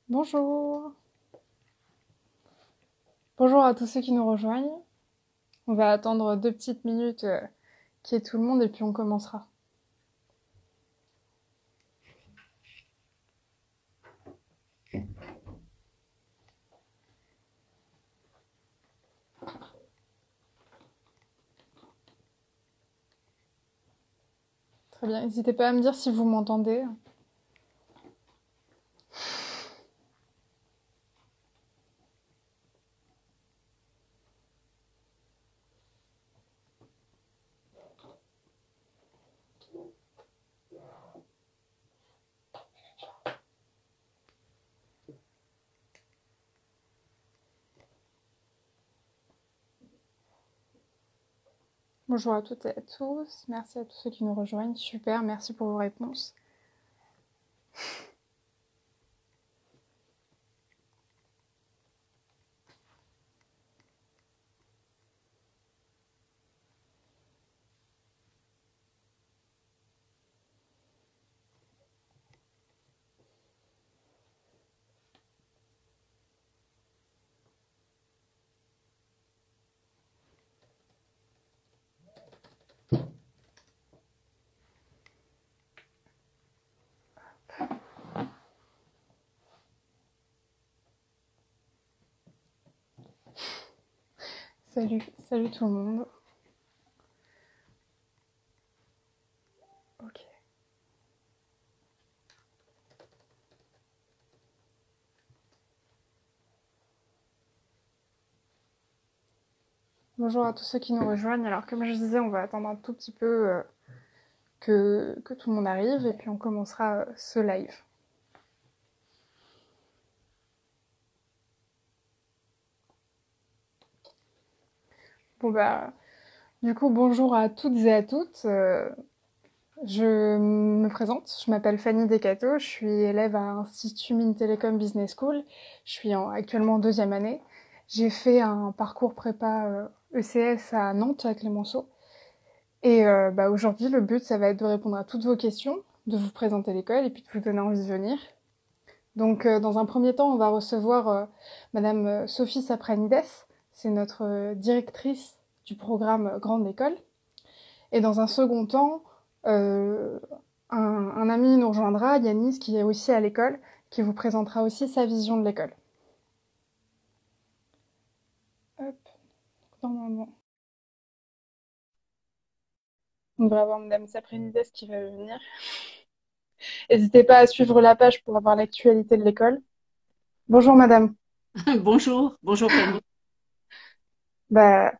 Bonjour. Bonjour à tous ceux qui nous rejoignent. On va attendre 2 petites minutes qu'il y ait tout le monde et puis on commencera. Très bien. N'hésitez pas à me dire si vous m'entendez. Bonjour à toutes et à tous. Merci à tous ceux qui nous rejoignent. Super, merci pour vos réponses. Salut, salut tout le monde. Ok. Bonjour à tous ceux qui nous rejoignent. Alors comme je disais, on va attendre un tout petit peu que tout le monde arrive et puis on commencera ce live. Bon bah, du coup, bonjour à toutes et à toutes. Je me présente, je m'appelle Fanny Descateaux, je suis élève à Institut Mines Télécom Business School. Je suis actuellement en 2e année. J'ai fait un parcours prépa ECS à Nantes, à Clémenceau. Et aujourd'hui, le but, ça va être de répondre à toutes vos questions, de vous présenter l'école et puis de vous donner envie de venir. Donc, dans un premier temps, on va recevoir Madame Sophie Sapranides. C'est notre directrice du programme Grande École. Et dans un second temps, euh, un ami nous rejoindra, Yanis, qui est aussi à l'école, qui vous présentera aussi sa vision de l'école. Hop, normalement. On devrait avoir Madame Saprinides qui va venir. N'hésitez pas à suivre la page pour avoir l'actualité de l'école. Bonjour Madame. Bonjour, bonjour Fanny. Bah,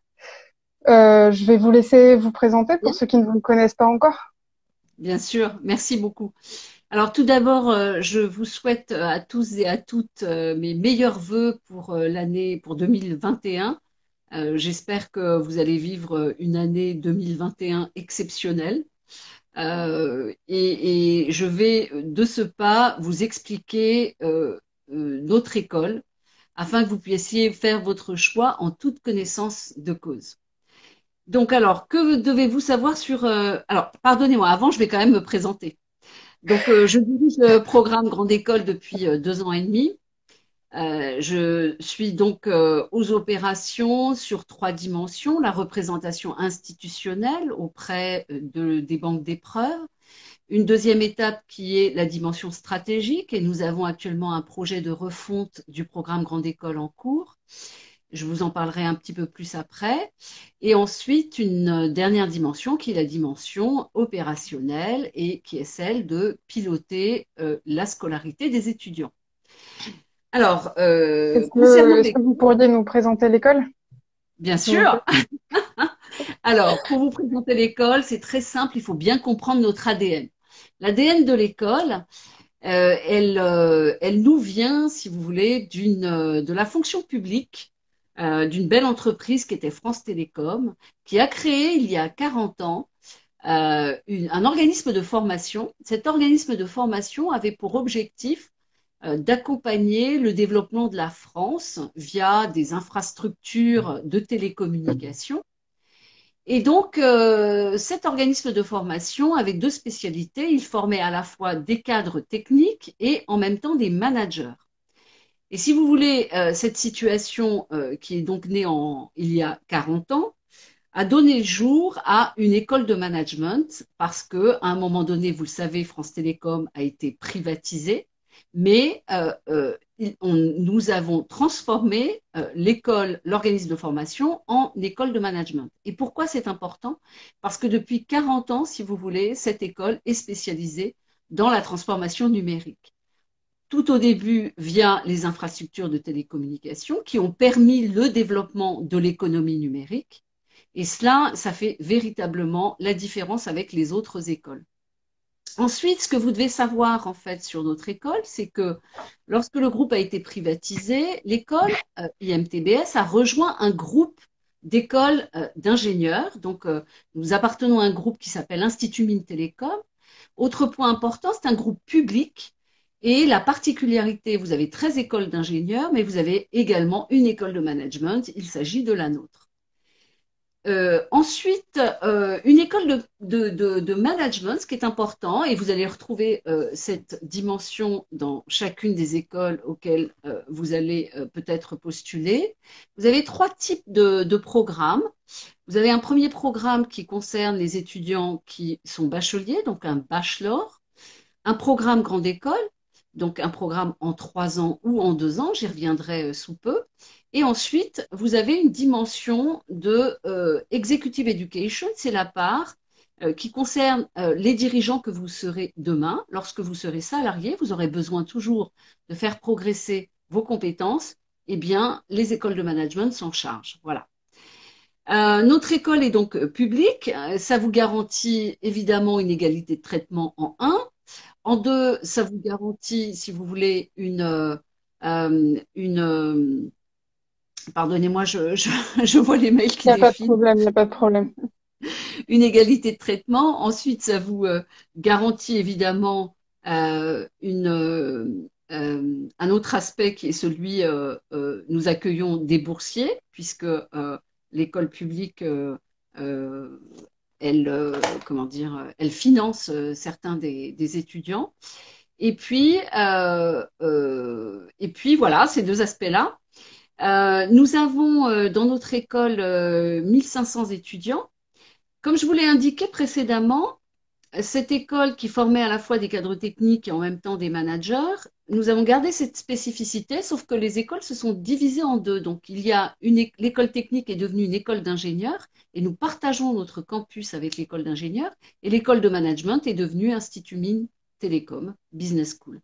je vais vous laisser vous présenter pour Bien, ceux qui ne vous connaissent pas encore. bien sûr, merci beaucoup. Alors tout d'abord, je vous souhaite à tous et à toutes mes meilleurs vœux pour l'année pour 2021. J'espère que vous allez vivre une année 2021 exceptionnelle. Et je vais de ce pas vous expliquer notre école afin que vous puissiez faire votre choix en toute connaissance de cause. Donc alors, que devez-vous savoir sur... alors, pardonnez-moi, avant, je vais quand même me présenter. Donc, je dirige le programme Grande École depuis 2 ans et demi. Je suis donc aux opérations sur 3 dimensions, la représentation institutionnelle auprès des banques d'épreuves, une deuxième étape qui est la dimension stratégique, et nous avons actuellement un projet de refonte du programme Grande École en cours. Je vous en parlerai un petit peu plus après. Et ensuite, une dernière dimension qui est la dimension opérationnelle et qui est celle de piloter la scolarité des étudiants. Alors, concernant Est-ce que vous pourriez nous présenter l'école, bien s'il vous plaît? sûr, alors pour vous présenter l'école, c'est très simple, il faut bien comprendre notre ADN. L'ADN de l'école, elle nous vient, si vous voulez, de la fonction publique, d'une belle entreprise qui était France Télécom, qui a créé il y a 40 ans un organisme de formation. Cet organisme de formation avait pour objectif d'accompagner le développement de la France via des infrastructures de télécommunications. Et donc, cet organisme de formation avait deux spécialités. Il formait à la fois des cadres techniques et en même temps des managers. Et si vous voulez, cette situation qui est donc née il y a 40 ans, a donné le jour à une école de management parce que, à un moment donné, vous le savez, France Télécom a été privatisée, mais nous avons transformé l'école, l'organisme de formation en école de management. Et pourquoi c'est important? Parce que depuis 40 ans, si vous voulez, cette école est spécialisée dans la transformation numérique. Tout au début via les infrastructures de télécommunications qui ont permis le développement de l'économie numérique. Et cela, ça fait véritablement la différence avec les autres écoles. Ensuite, ce que vous devez savoir en fait sur notre école, c'est que lorsque le groupe a été privatisé, l'école IMTBS a rejoint un groupe d'écoles d'ingénieurs. Donc, nous appartenons à un groupe qui s'appelle Institut Mines Télécom. Autre point important, c'est un groupe public. Et la particularité, vous avez 13 écoles d'ingénieurs, mais vous avez également une école de management. Il s'agit de la nôtre. Ensuite, une école de management, ce qui est important, et vous allez retrouver cette dimension dans chacune des écoles auxquelles vous allez peut-être postuler. Vous avez trois types de programmes. Vous avez un premier programme qui concerne les étudiants qui sont bacheliers, donc un bachelor, un programme grande école, donc un programme en 3 ans ou en 2 ans, j'y reviendrai sous peu. Et ensuite, vous avez une dimension de executive education, c'est la part qui concerne les dirigeants que vous serez demain. Lorsque vous serez salarié, vous aurez besoin toujours de faire progresser vos compétences. Eh bien, les écoles de management s'en chargent. Voilà. Notre école est donc publique. Ça vous garantit évidemment une égalité de traitement en un. En deux, ça vous garantit, si vous voulez, pardonnez-moi, je vois les mails Il qui n'y a pas de défilent, problème, il n'y a pas de problème. une égalité de traitement. Ensuite, ça vous garantit évidemment un autre aspect qui est celui, nous accueillons des boursiers, puisque l'école publique, elle, comment dire, elle finance certains des étudiants. Et puis voilà, ces deux aspects-là. Nous avons dans notre école 1500 étudiants. Comme je vous l'ai indiqué précédemment, cette école qui formait à la fois des cadres techniques et en même temps des managers, nous avons gardé cette spécificité, sauf que les écoles se sont divisées en deux. Donc, l'école technique est devenue une école d'ingénieurs et nous partageons notre campus avec l'école d'ingénieurs et l'école de management est devenue Institut Mines Télécom Business School.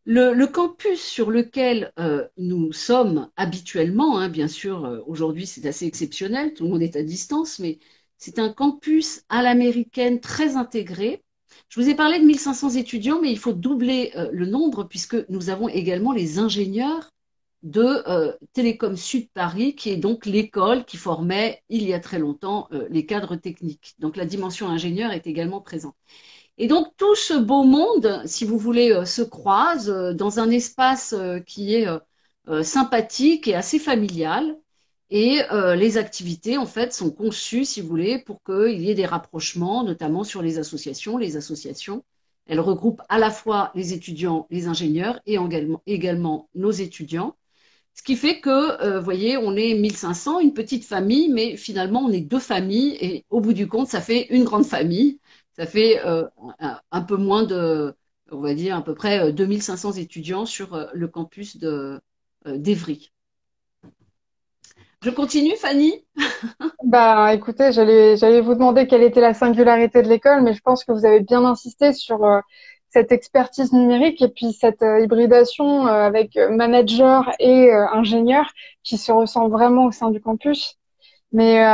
Le campus sur lequel nous sommes habituellement, hein, bien sûr, aujourd'hui c'est assez exceptionnel, tout le monde est à distance, mais c'est un campus à l'américaine très intégré. Je vous ai parlé de 1500 étudiants, mais il faut doubler le nombre puisque nous avons également les ingénieurs de Télécom Sud Paris, qui est donc l'école qui formait il y a très longtemps les cadres techniques. Donc la dimension ingénieur est également présente. Et donc tout ce beau monde, si vous voulez, se croise dans un espace qui est sympathique et assez familial. Et les activités, en fait, sont conçues, si vous voulez, pour qu'il y ait des rapprochements, notamment sur les associations. Les associations, elles regroupent à la fois les étudiants, les ingénieurs et également nos étudiants. Ce qui fait que, vous voyez, on est 1500, une petite famille, mais finalement, on est deux familles et au bout du compte, ça fait une grande famille. Ça fait un peu moins on va dire à peu près 2500 étudiants sur le campus d'Evry. Je continue, Fanny? Bah, écoutez, j'allais vous demander quelle était la singularité de l'école, mais je pense que vous avez bien insisté sur cette expertise numérique et puis cette hybridation avec manager et ingénieur qui se ressent vraiment au sein du campus. Mais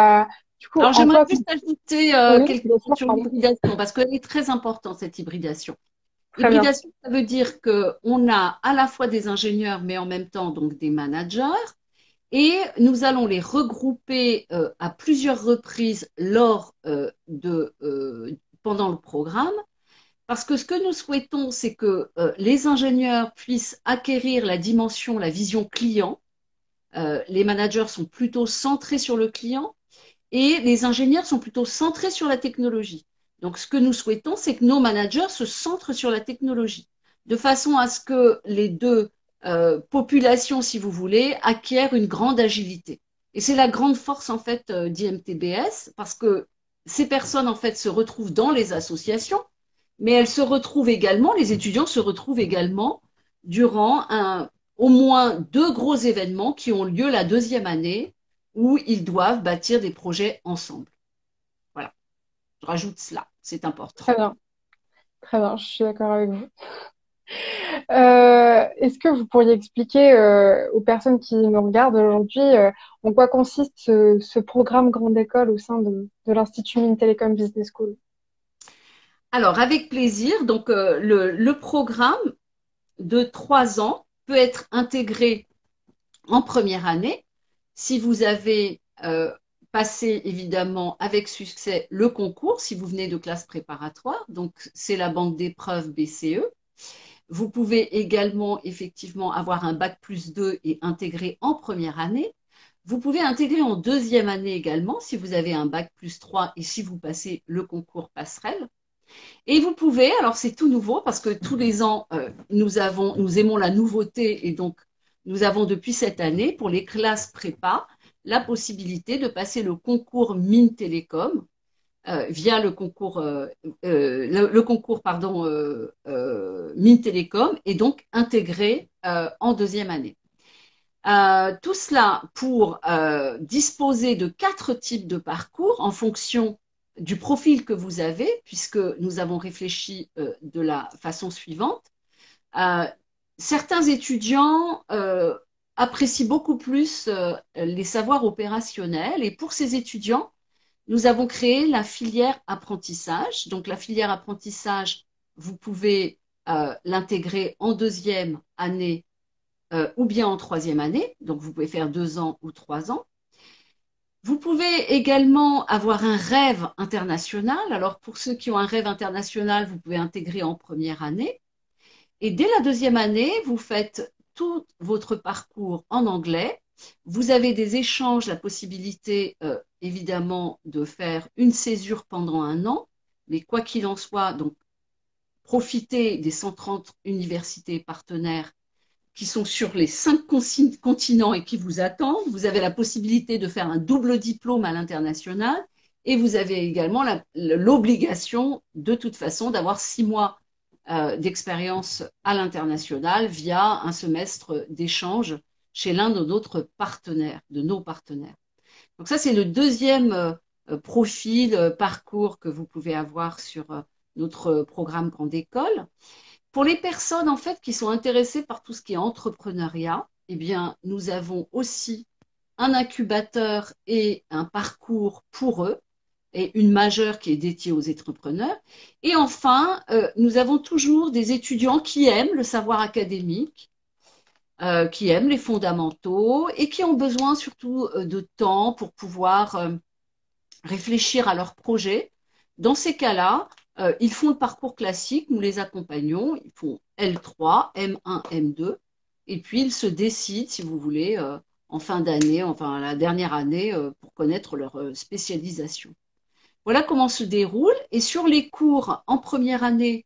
du coup, Alors, en j'aimerais quoi... juste ajouter Oui, quelque bien chose sûr, sur pardon. l'hybridation, parce qu'elle est très importante, cette hybridation. Très bien. Hybridation, ça veut dire qu'on a à la fois des ingénieurs, mais en même temps donc des managers. Et nous allons les regrouper à plusieurs reprises pendant le programme, parce que ce que nous souhaitons, c'est que les ingénieurs puissent acquérir la dimension, la vision client. Les managers sont plutôt centrés sur le client et les ingénieurs sont plutôt centrés sur la technologie. Donc, ce que nous souhaitons, c'est que nos managers se centrent sur la technologie, de façon à ce que les deux population, si vous voulez, acquiert une grande agilité. Et c'est la grande force en fait d'IMTBS parce que ces personnes en fait se retrouvent dans les associations, mais elles se retrouvent également, les étudiants se retrouvent également durant au moins 2 gros événements qui ont lieu la deuxième année où ils doivent bâtir des projets ensemble. Voilà, je rajoute cela, c'est important. Très bien, très bien, je suis d'accord avec vous. Est-ce que vous pourriez expliquer aux personnes qui nous regardent aujourd'hui en quoi consiste ce programme Grande École au sein de l'Institut Mines Telecom Business School? Alors, avec plaisir, donc le programme de 3 ans peut être intégré en première année si vous avez passé évidemment avec succès le concours, si vous venez de classe préparatoire, donc c'est la banque d'épreuves BCE. Vous pouvez également effectivement avoir un bac plus 2 et intégrer en première année. Vous pouvez intégrer en deuxième année également si vous avez un bac plus 3 et si vous passez le concours passerelle. Et vous pouvez, alors c'est tout nouveau parce que tous les ans, nous aimons la nouveauté et donc nous avons depuis cette année pour les classes prépa la possibilité de passer le concours Mines Télécom via le concours pardon, Mines Télécom et donc intégré en deuxième année. Tout cela pour disposer de 4 types de parcours en fonction du profil que vous avez, puisque nous avons réfléchi de la façon suivante. Euh, Certains étudiants apprécient beaucoup plus les savoirs opérationnels et pour ces étudiants, nous avons créé la filière apprentissage. Donc la filière apprentissage, vous pouvez l'intégrer en deuxième année ou bien en troisième année, donc vous pouvez faire 2 ans ou 3 ans. Vous pouvez également avoir un rêve international. Alors pour ceux qui ont un rêve international, vous pouvez intégrer en première année. Et dès la deuxième année, vous faites tout votre parcours en anglais. Vous avez des échanges, la possibilité évidemment de faire une césure pendant un an, mais quoi qu'il en soit, donc profitez des 130 universités partenaires qui sont sur les 5 continents et qui vous attendent. Vous avez la possibilité de faire un double diplôme à l'international et vous avez également l'obligation de toute façon d'avoir 6 mois d'expérience à l'international via un semestre d'échange chez l'un de nos partenaires. Donc ça, c'est le deuxième profil, parcours que vous pouvez avoir sur notre programme Grande École. Pour les personnes en fait qui sont intéressées par tout ce qui est entrepreneuriat, eh bien, nous avons aussi un incubateur et un parcours pour eux et une majeure qui est dédiée aux entrepreneurs. Et enfin, nous avons toujours des étudiants qui aiment le savoir académique, qui aiment les fondamentaux et qui ont besoin surtout de temps pour pouvoir réfléchir à leur projet. Dans ces cas-là, ils font le parcours classique, nous les accompagnons, ils font L3, M1, M2, et puis ils se décident, si vous voulez, en fin d'année, enfin la dernière année, pour connaître leur spécialisation. Voilà comment se déroule. Et sur les cours en première année,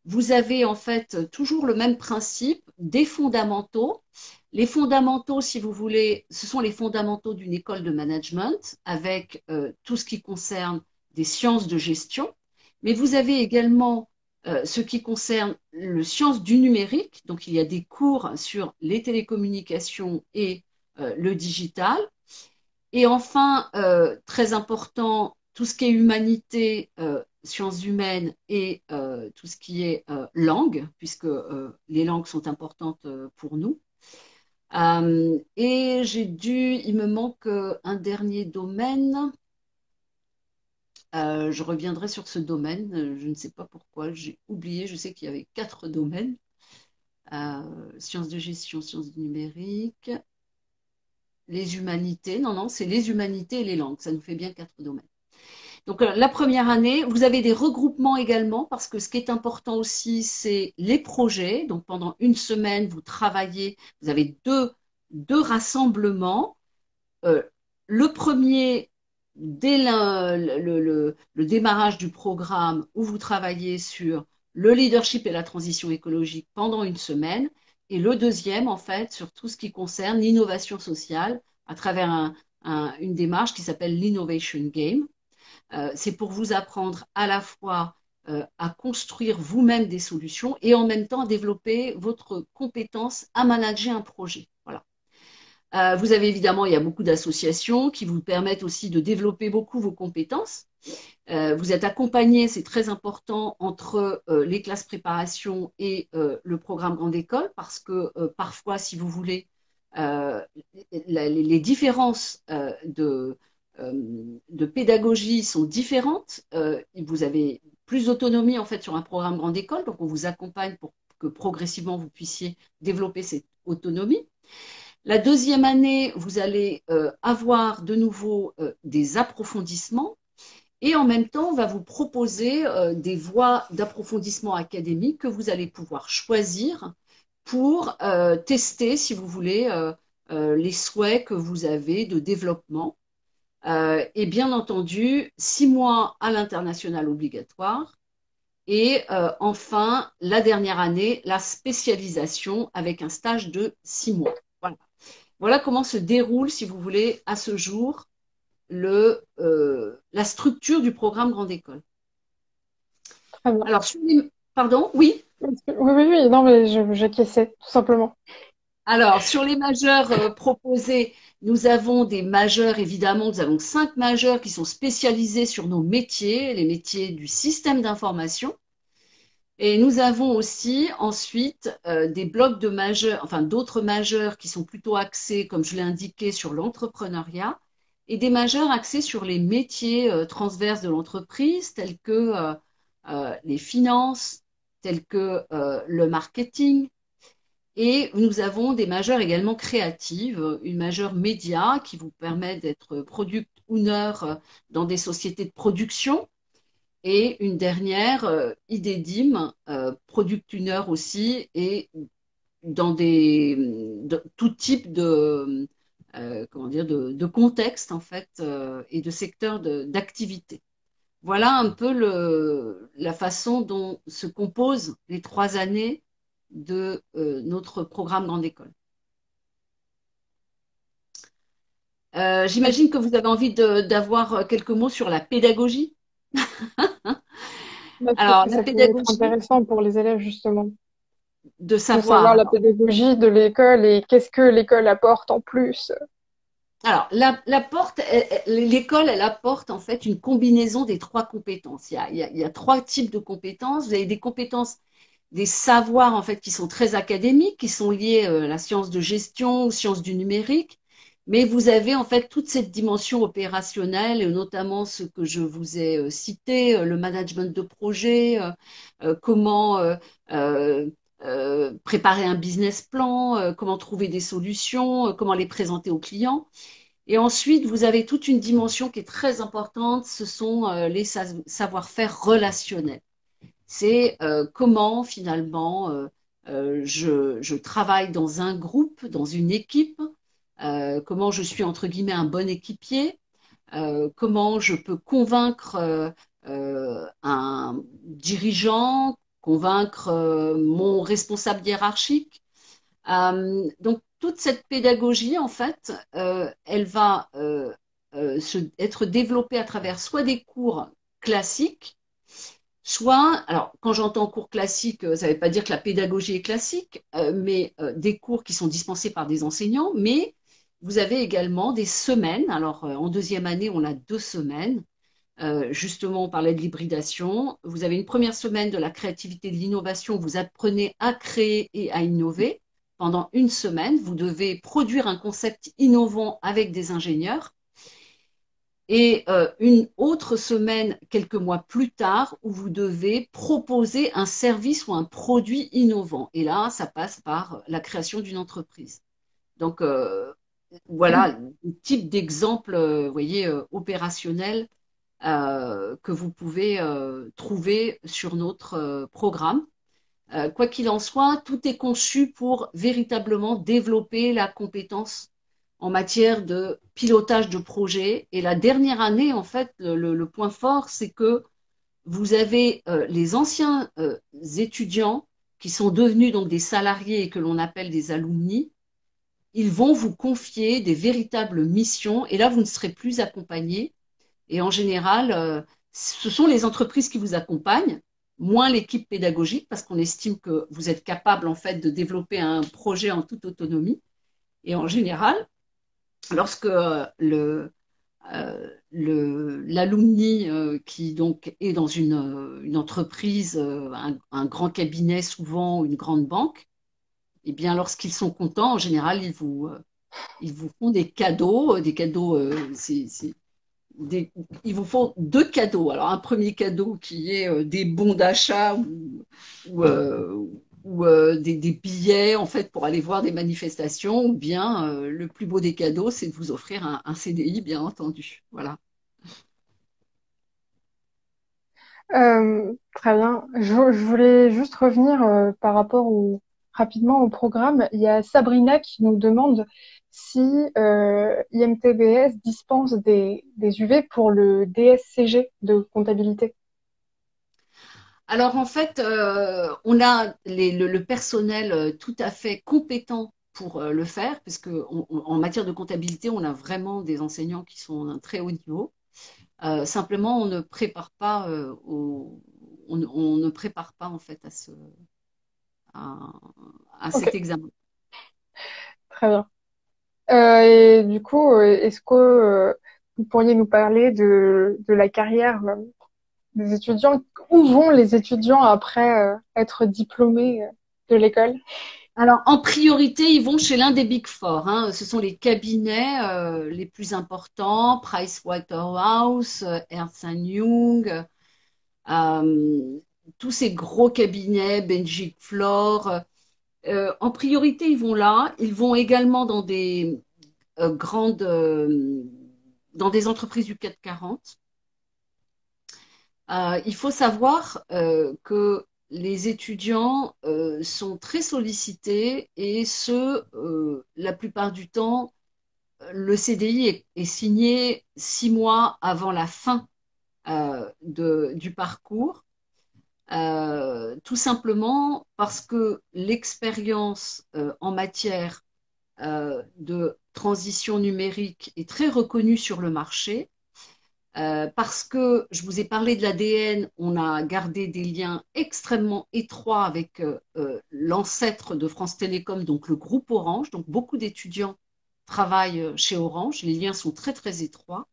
vous avez en fait toujours le même principe des fondamentaux. Les fondamentaux, si vous voulez, ce sont les fondamentaux d'une école de management avec tout ce qui concerne des sciences de gestion. Mais vous avez également ce qui concerne le sciences du numérique. Donc, il y a des cours sur les télécommunications et le digital. Et enfin, très important, tout ce qui est humanité, sciences humaines et tout ce qui est langue, puisque les langues sont importantes pour nous. Et il me manque un dernier domaine. Je reviendrai sur ce domaine. Je ne sais pas pourquoi, j'ai oublié. Je sais qu'il y avait 4 domaines. Sciences de gestion, sciences du numérique, les humanités. Non, non, c'est les humanités et les langues. Ça nous fait bien 4 domaines. Donc la première année, vous avez des regroupements également parce que ce qui est important aussi, c'est les projets. Donc pendant une semaine, vous travaillez, vous avez deux rassemblements. Euh, le premier, dès le démarrage du programme, où vous travaillez sur le leadership et la transition écologique pendant une semaine. et le deuxième, en fait, sur tout ce qui concerne l'innovation sociale à travers une démarche qui s'appelle l'Innovation Game. C'est pour vous apprendre à la fois à construire vous-même des solutions et en même temps à développer votre compétence à manager un projet. Voilà. Vous avez évidemment, il y a beaucoup d'associations qui vous permettent aussi de développer beaucoup vos compétences. Vous êtes accompagné, c'est très important, entre les classes préparation et le programme grande école, parce que parfois, si vous voulez, euh, les différences de pédagogie sont différentes. Vous avez plus d'autonomie en fait sur un programme grande école, donc on vous accompagne pour que progressivement vous puissiez développer cette autonomie. La deuxième année, vous allez avoir de nouveau des approfondissements et en même temps, on va vous proposer des voies d'approfondissement académique que vous allez pouvoir choisir pour tester, si vous voulez, les souhaits que vous avez de développement. Et bien entendu, 6 mois à l'international obligatoire. Et enfin, la dernière année, la spécialisation avec un stage de 6 mois. Voilà. Voilà comment se déroule, si vous voulez, à ce jour, la structure du programme Grande École. Très bien. Alors, pardon, oui. Oui, oui, oui, non, mais j'acquiesçais, tout simplement. Alors, sur les majeurs proposés, nous avons des majeurs, évidemment, nous avons 5 majeurs qui sont spécialisés sur nos métiers, les métiers du système d'information. Et nous avons aussi ensuite des blocs de majeurs, enfin d'autres majeurs qui sont plutôt axés, comme je l'ai indiqué, sur l'entrepreneuriat et des majeurs axés sur les métiers transverses de l'entreprise, tels que les finances, tels que le marketing. Et nous avons des majeurs également créatives, une majeure média qui vous permet d'être product owner dans des sociétés de production et une dernière, IDEDIM, product owner aussi, et dans tout type comment dire, de contexte en fait, et de secteur d'activité. Voilà un peu la façon dont se composent les 3 années de notre programme Grande École. J'imagine que vous avez envie d'avoir quelques mots sur la pédagogie. Bah, je pense Alors, que la ça peut être pédagogie, intéressant pour les élèves, justement, de de savoir. savoir la pédagogie de l'école et qu'est-ce que l'école apporte en plus. Alors, l'école, elle apporte en fait une combinaison des 3 compétences. Il y a 3 types de compétences. Vous avez des compétences, des savoirs en fait qui sont très académiques, qui sont liés à la science de gestion, aux sciences du numérique. Mais vous avez en fait toute cette dimension opérationnelle, et notamment ce que je vous ai cité, le management de projet, comment préparer un business plan, comment trouver des solutions, comment les présenter aux clients. Et ensuite, vous avez toute une dimension qui est très importante, ce sont les savoir-faire relationnels. C'est comment finalement je travaille dans un groupe, dans une équipe, comment je suis entre guillemets un bon équipier, comment je peux convaincre un dirigeant, convaincre mon responsable hiérarchique. Donc toute cette pédagogie, en fait, elle va être développée à travers soit des cours classiques, soit, alors quand j'entends cours classiques, ça ne veut pas dire que la pédagogie est classique, mais des cours qui sont dispensés par des enseignants, mais vous avez également des semaines. Alors en deuxième année, on a 2 semaines. Justement, on parlait de l'hybridation. Vous avez une première semaine de la créativité et de l'innovation. Vous apprenez à créer et à innover. Pendant une semaine, vous devez produire un concept innovant avec des ingénieurs. Et une autre semaine, quelques mois plus tard, où vous devez proposer un service ou un produit innovant. Et là, ça passe par la création d'une entreprise. Donc, voilà le type d'exemple, voyez, opérationnel que vous pouvez trouver sur notre programme. Quoi qu'il en soit, tout est conçu pour véritablement développer la compétence en matière de pilotage de projet. Et la dernière année, en fait, le point fort, c'est que vous avez les anciens étudiants qui sont devenus donc des salariés et que l'on appelle des alumni, ils vont vous confier des véritables missions et là, vous ne serez plus accompagné. Et en général, ce sont les entreprises qui vous accompagnent, moins l'équipe pédagogique, parce qu'on estime que vous êtes capable en fait de développer un projet en toute autonomie. Et en général, lorsque l'alumni qui donc est dans une entreprise, un grand cabinet souvent, ou une grande banque, eh bien lorsqu'ils sont contents, en général, ils vous font des cadeaux, ils vous font deux cadeaux. Alors, un premier cadeau qui est des bons d'achat ou, des billets, en fait, pour aller voir des manifestations, ou bien le plus beau des cadeaux, c'est de vous offrir un CDI, bien entendu. Voilà. Très bien. Je voulais juste revenir par rapport rapidement au programme. Il y a Sabrina qui nous demande si IMTBS dispense des UV pour le DSCG de comptabilité. Alors, en fait, on a le personnel tout à fait compétent pour le faire, puisque en matière de comptabilité, on a vraiment des enseignants qui sont d'un très haut niveau. Simplement, on ne prépare pas on ne prépare pas en fait à, à Ok, cet examen. très bien. Et du coup, est-ce que vous pourriez nous parler de la carrière des étudiants? Où vont les étudiants après être diplômés de l'école? Alors, en priorité, ils vont chez l'un des Big Four, hein. Ce sont les cabinets les plus importants, Pricewaterhouse, Ernst Young, euh, tous ces gros cabinets, Benjic Flor. En priorité, ils vont là. Ils vont également dans des grandes, dans des entreprises du CAC 40. Il faut savoir que les étudiants sont très sollicités et la plupart du temps, le CDI est signé 6 mois avant la fin du parcours, tout simplement parce que l'expérience en matière de transition numérique est très reconnue sur le marché. Parce que je vous ai parlé de l'ADN, on a gardé des liens extrêmement étroits avec l'ancêtre de France Télécom, donc le groupe Orange. Donc beaucoup d'étudiants travaillent chez Orange. Les liens sont très très étroits.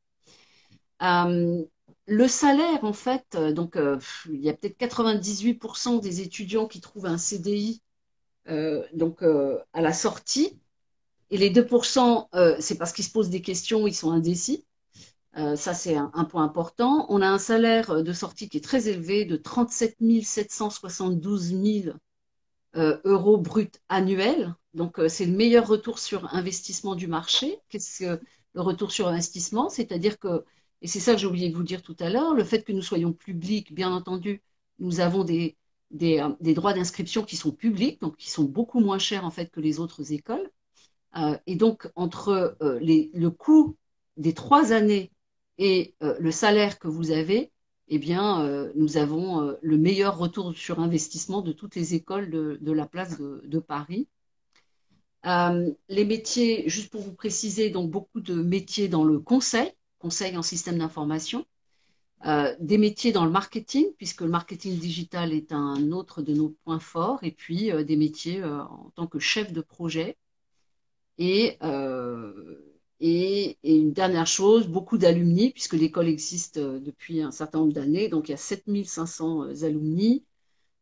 Euh, le salaire, en fait, il y a peut-être 98% des étudiants qui trouvent un CDI à la sortie. Et les 2%, c'est parce qu'ils se posent des questions, ils sont indécis. Ça, c'est un point important. On a un salaire de sortie qui est très élevé, de 37 772 000 euros bruts annuels. Donc, c'est le meilleur retour sur investissement du marché. Qu'est-ce que le retour sur investissement? C'est-à-dire que, et c'est ça que j'ai oublié de vous dire tout à l'heure, le fait que nous soyons publics, bien entendu, nous avons des droits d'inscription qui sont publics, donc qui sont beaucoup moins chers en fait que les autres écoles. Et donc, entre le coût des 3 années et le salaire que vous avez, eh bien, nous avons le meilleur retour sur investissement de toutes les écoles de la place de Paris. Les métiers, juste pour vous préciser, donc beaucoup de métiers dans le conseil en système d'information, des métiers dans le marketing, puisque le marketing digital est un autre de nos points forts, et puis des métiers en tant que chef de projet. Et, et une dernière chose, beaucoup d'alumni, puisque l'école existe depuis un certain nombre d'années, donc il y a 7500 alumni.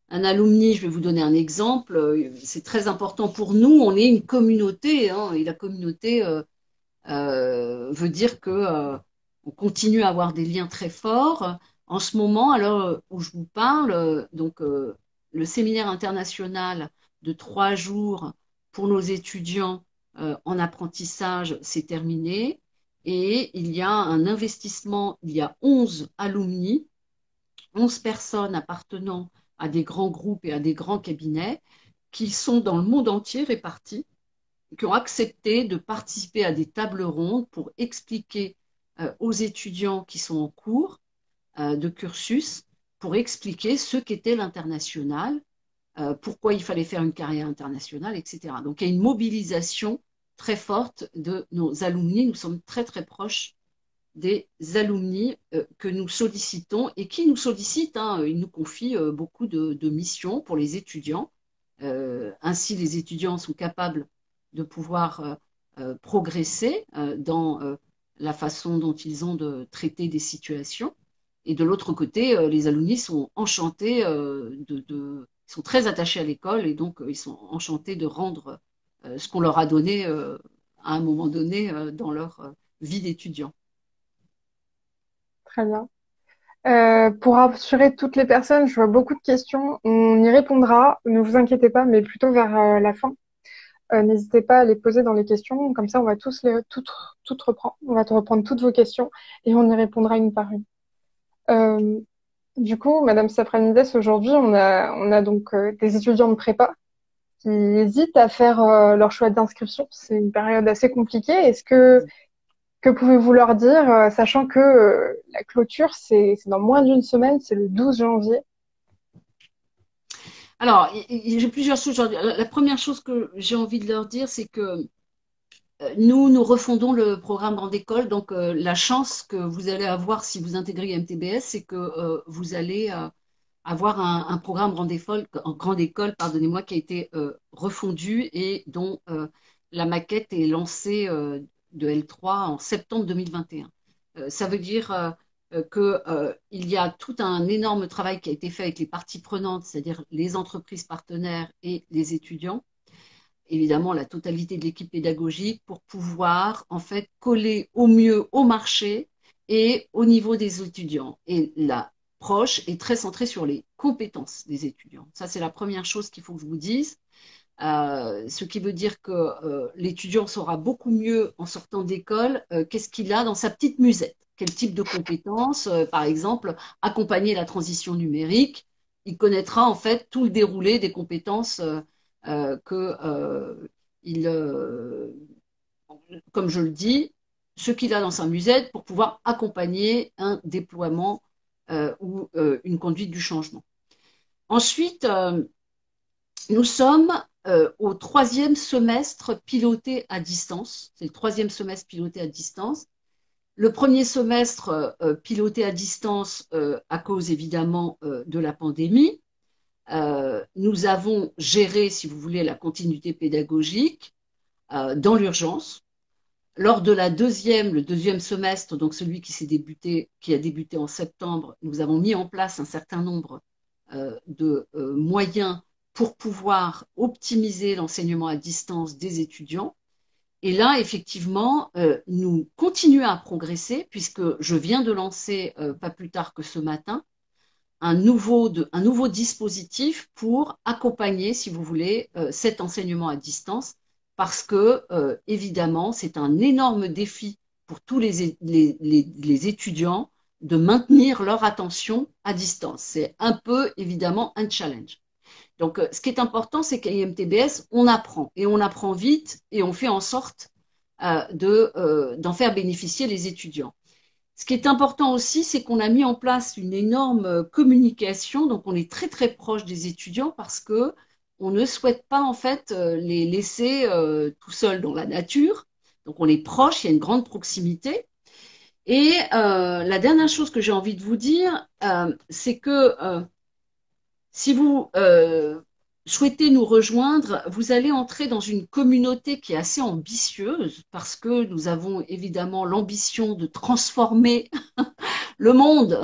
Un alumni, je vais vous donner un exemple, c'est très important pour nous, on est une communauté, hein, et la communauté veut dire que on continue à avoir des liens très forts. En ce moment, à l'heure où je vous parle, le séminaire international de 3 jours pour nos étudiants en apprentissage, c'est terminé. Et il y a un investissement, il y a 11 alumni, 11 personnes appartenant à des grands groupes et à des grands cabinets qui sont dans le monde entier répartis, qui ont accepté de participer à des tables rondes pour expliquer aux étudiants qui sont en cours de cursus, pour expliquer ce qu'était l'international, pourquoi il fallait faire une carrière internationale, etc. Donc il y a une mobilisation très forte de nos alumni. Nous sommes très très proches des alumni que nous sollicitons et qui nous sollicitent. Hein, ils nous confient beaucoup de missions pour les étudiants. Ainsi, les étudiants sont capables de pouvoir progresser dans la façon dont ils ont de traiter des situations. Et de l'autre côté, les alumni sont enchantés ils sont très attachés à l'école et donc ils sont enchantés de rendre ce qu'on leur a donné à un moment donné dans leur vie d'étudiant. Très bien. Pour rassurer toutes les personnes, je vois beaucoup de questions. On y répondra, ne vous inquiétez pas, mais plutôt vers la fin. N'hésitez pas à les poser dans les questions, comme ça on va toutes reprendre. On va te reprendre toutes vos questions et on y répondra une par une. Euh, du coup, Madame Safranides, aujourd'hui, on a donc des étudiants de prépa qui hésitent à faire leur choix d'inscription. C'est une période assez compliquée. Que pouvez-vous leur dire, sachant que la clôture, c'est dans moins d'une semaine, c'est le 12 janvier. Alors, j'ai plusieurs choses. La première chose que j'ai envie de leur dire, c'est que nous refondons le programme Grande École. Donc, la chance que vous allez avoir si vous intégrez MTBS, c'est que vous allez avoir un programme Grande École, pardonnez-moi, qui a été refondu et dont la maquette est lancée de L3 en septembre 2021. Ça veut dire qu'il y a tout un énorme travail qui a été fait avec les parties prenantes, c'est-à-dire les entreprises partenaires et les étudiants, évidemment la totalité de l'équipe pédagogique, pour pouvoir en fait coller au mieux au marché et au niveau des étudiants. Et l'approche est très centrée sur les compétences des étudiants. Ça, c'est la première chose qu'il faut que je vous dise. Ce qui veut dire que l'étudiant saura beaucoup mieux en sortant d'école qu'est-ce qu'il a dans sa petite musette, quel type de compétences, par exemple, accompagner la transition numérique. Il connaîtra en fait tout le déroulé des compétences que il, comme je le dis, ce qu'il a dans sa musette pour pouvoir accompagner un déploiement ou une conduite du changement. Ensuite, nous sommes au troisième semestre piloté à distance. C'est le troisième semestre piloté à distance. Le premier semestre piloté à distance à cause évidemment de la pandémie. Nous avons géré, si vous voulez, la continuité pédagogique dans l'urgence. Lors de le deuxième semestre, donc celui qui a débuté en septembre, nous avons mis en place un certain nombre de moyens pour pouvoir optimiser l'enseignement à distance des étudiants. Et là, effectivement, nous continuons à progresser puisque je viens de lancer, pas plus tard que ce matin, un nouveau dispositif pour accompagner, si vous voulez, cet enseignement à distance, parce que, évidemment, c'est un énorme défi pour tous les étudiants de maintenir leur attention à distance. C'est un peu, évidemment, un challenge. Donc, ce qui est important, c'est qu'à IMTBS, on apprend, et on apprend vite, et on fait en sorte d'en faire bénéficier les étudiants. Ce qui est important aussi, c'est qu'on a mis en place une énorme communication, donc on est très très proche des étudiants parce que on ne souhaite pas en fait les laisser tout seuls dans la nature. Donc on est proche, il y a une grande proximité. Et la dernière chose que j'ai envie de vous dire, c'est que si vous souhaitez nous rejoindre, vous allez entrer dans une communauté qui est assez ambitieuse parce que nous avons évidemment l'ambition de transformer le monde,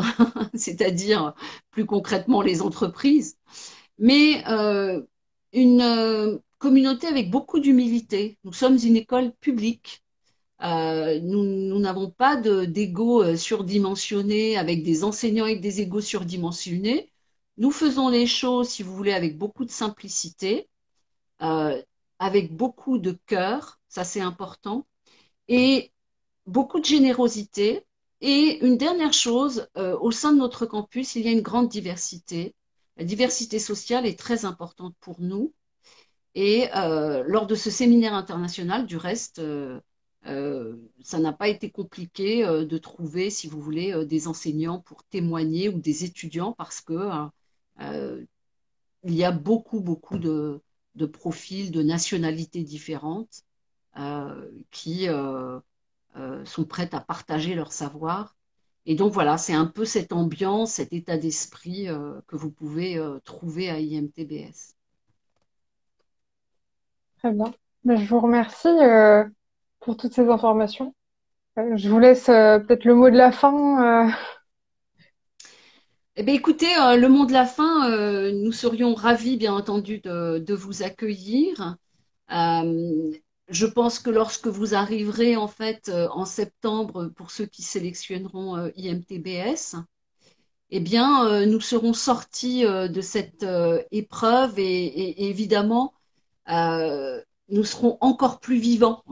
c'est-à-dire plus concrètement les entreprises, mais une communauté avec beaucoup d'humilité. Nous sommes une école publique. Nous n'avons pas d'ego surdimensionné avec des enseignants avec des égos surdimensionnés. Nous faisons les choses, si vous voulez, avec beaucoup de simplicité, euh, avec beaucoup de cœur, ça c'est important, et beaucoup de générosité. Et une dernière chose, au sein de notre campus, il y a une grande diversité. La diversité sociale est très importante pour nous. Et lors de ce séminaire international, du reste, ça n'a pas été compliqué de trouver, si vous voulez, des enseignants pour témoigner ou des étudiants parce que il y a beaucoup, beaucoup de profils, de nationalités différentes qui sont prêtes à partager leur savoir. Et donc voilà, c'est un peu cette ambiance, cet état d'esprit que vous pouvez trouver à IMTBS. Très bien. Ben, je vous remercie pour toutes ces informations. Je vous laisse peut-être le mot de la fin. Eh bien, écoutez, le mot de la fin, nous serions ravis, bien entendu, de vous accueillir. Euh, je pense que lorsque vous arriverez, en fait, en septembre, pour ceux qui sélectionneront IMTBS, eh bien, nous serons sortis de cette épreuve et évidemment, euh, nous serons encore plus vivants.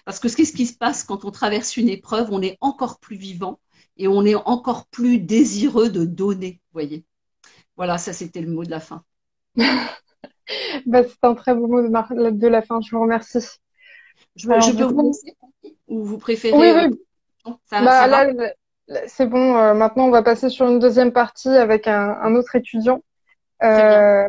Parce que qu'est-ce qui se passe quand on traverse une épreuve? On est encore plus vivant et on est encore plus désireux de donner, vous voyez. Voilà, ça c'était le mot de la fin. Ben, c'est un très beau mot de la fin. Je vous remercie. Je Alors peux du vous coup, laisser ou vous oui, préférez oui. non, Bah ça va? c'est bon. Maintenant, on va passer sur une deuxième partie avec un autre étudiant. Très bien. Euh,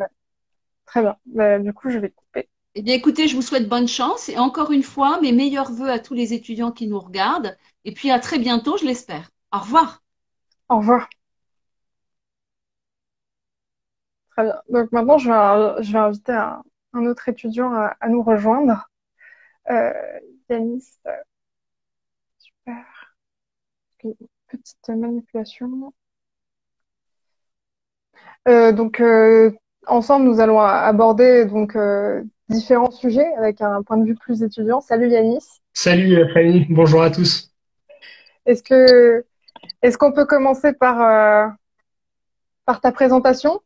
Très bien. Bah, du coup, je vais couper. Eh bien, écoutez, je vous souhaite bonne chance et encore une fois, mes meilleurs voeux à tous les étudiants qui nous regardent. Et puis à très bientôt, je l'espère. Au revoir. Au revoir. Très bien. Donc maintenant, je vais inviter un autre étudiant à nous rejoindre. Euh, Yanis, super. Une petite manipulation. Donc, ensemble, nous allons aborder donc différents sujets avec un point de vue plus étudiant. Salut Yanis. Salut Fanny, bonjour à tous. Est-ce que est-ce qu'on peut commencer par ta présentation?